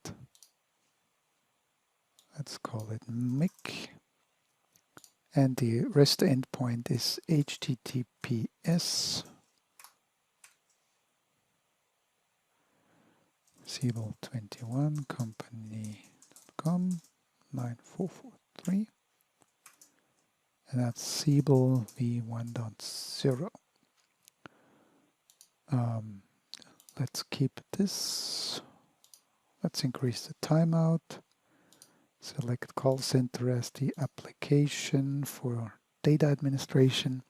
Let's call it mic. And the REST endpoint is HTTPS Siebel21 company.com 9443. And that's Siebel v1.0. Let's keep this. Let's increase the timeout. Select call center as the application for data administration.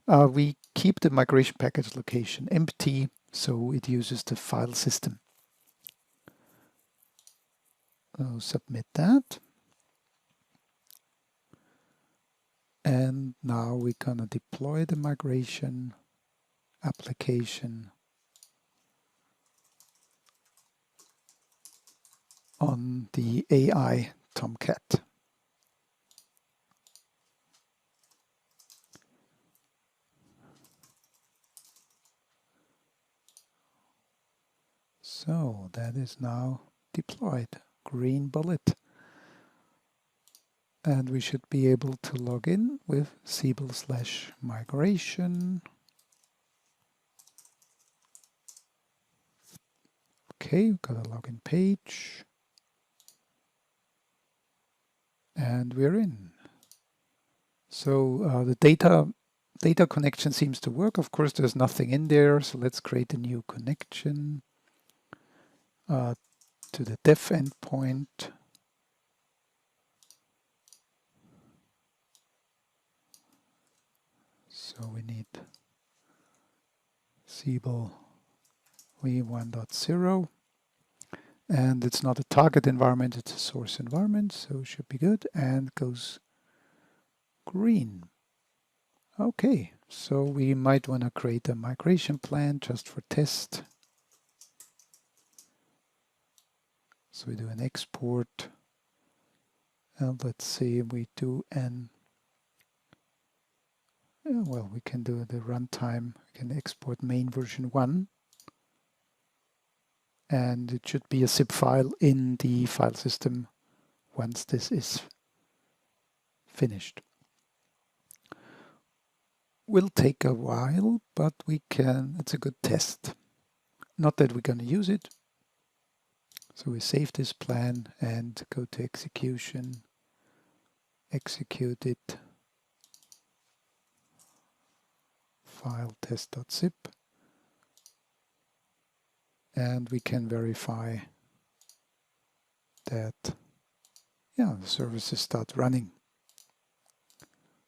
We keep the migration package location empty, so it uses the file system. So submit that. And now we're going to deploy the migration application on the AI Tomcat. So that is now deployed, green bullet. And we should be able to log in with Siebel/migration. Okay, we've got a login page. And we're in. So the data connection seems to work. Of course, there's nothing in there, so let's create a new connection to the dev endpoint. So we need Siebel v1.0, and it's not a target environment, it's a source environment, so it should be good, and goes green. Okay, so we might want to create a migration plan just for test. So we do an export, and let's see, we do an, well, we can do the runtime, we can export main version 1, and it should be a zip file in the file system once this is finished. Will take a while, but we can, it's a good test. Not that we're going to use it. So we save this plan and go to execution, execute it, file test.zip, and we can verify that, yeah, the services start running.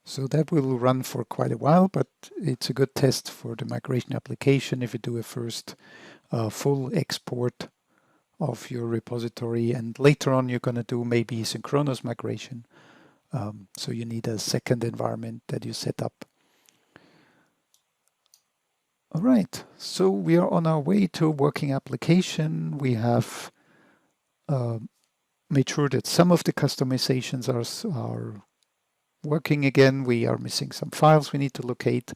So that will run for quite a while, but it's a good test for the migration application if you do a first full export of your repository, and later on you're going to do maybe synchronous migration. So you need a second environment that you set up. All right, so we are on our way to a working application. We have made sure that some of the customizations are working again. We are missing some files we need to locate.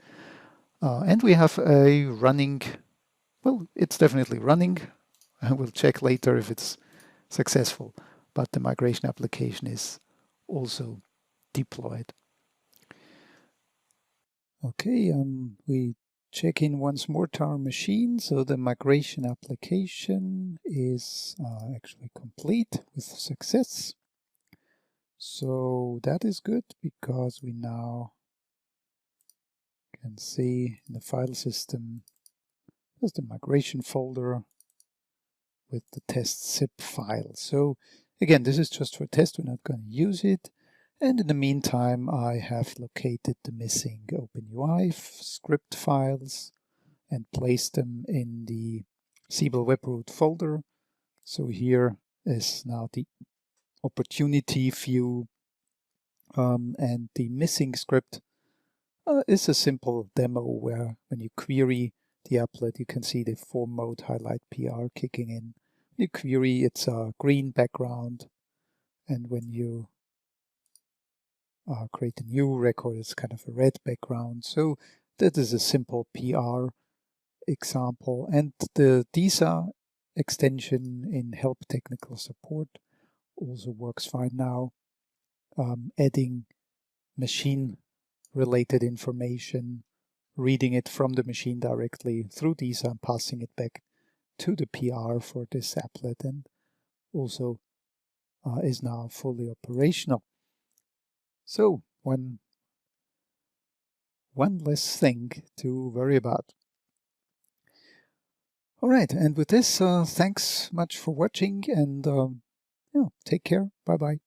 And we have a running, well, it's definitely running. We'll check later if it's successful, but the migration application is also deployed. Okay, we check in once more to our machine. So the migration application is actually complete with success. So that is good because we now can see in the file system there's the migration folder with the test zip file. So again, this is just for test, we're not going to use it. And in the meantime, I have located the missing OpenUI script files and placed them in the Siebel webroot folder. So here is now the opportunity view, and the missing script is a simple demo where when you query the applet, you can see the form mode highlight PR kicking in. When you query, it's a green background, and when you create a new record, it's kind of a red background. So that is a simple PR example. And the DISA extension in help technical support also works fine now, adding machine related information, reading it from the machine directly through DISA and passing it back to the PR for this applet, and also is now fully operational. So one less thing to worry about. All right, and with this, thanks much for watching, and yeah, take care. Bye-bye.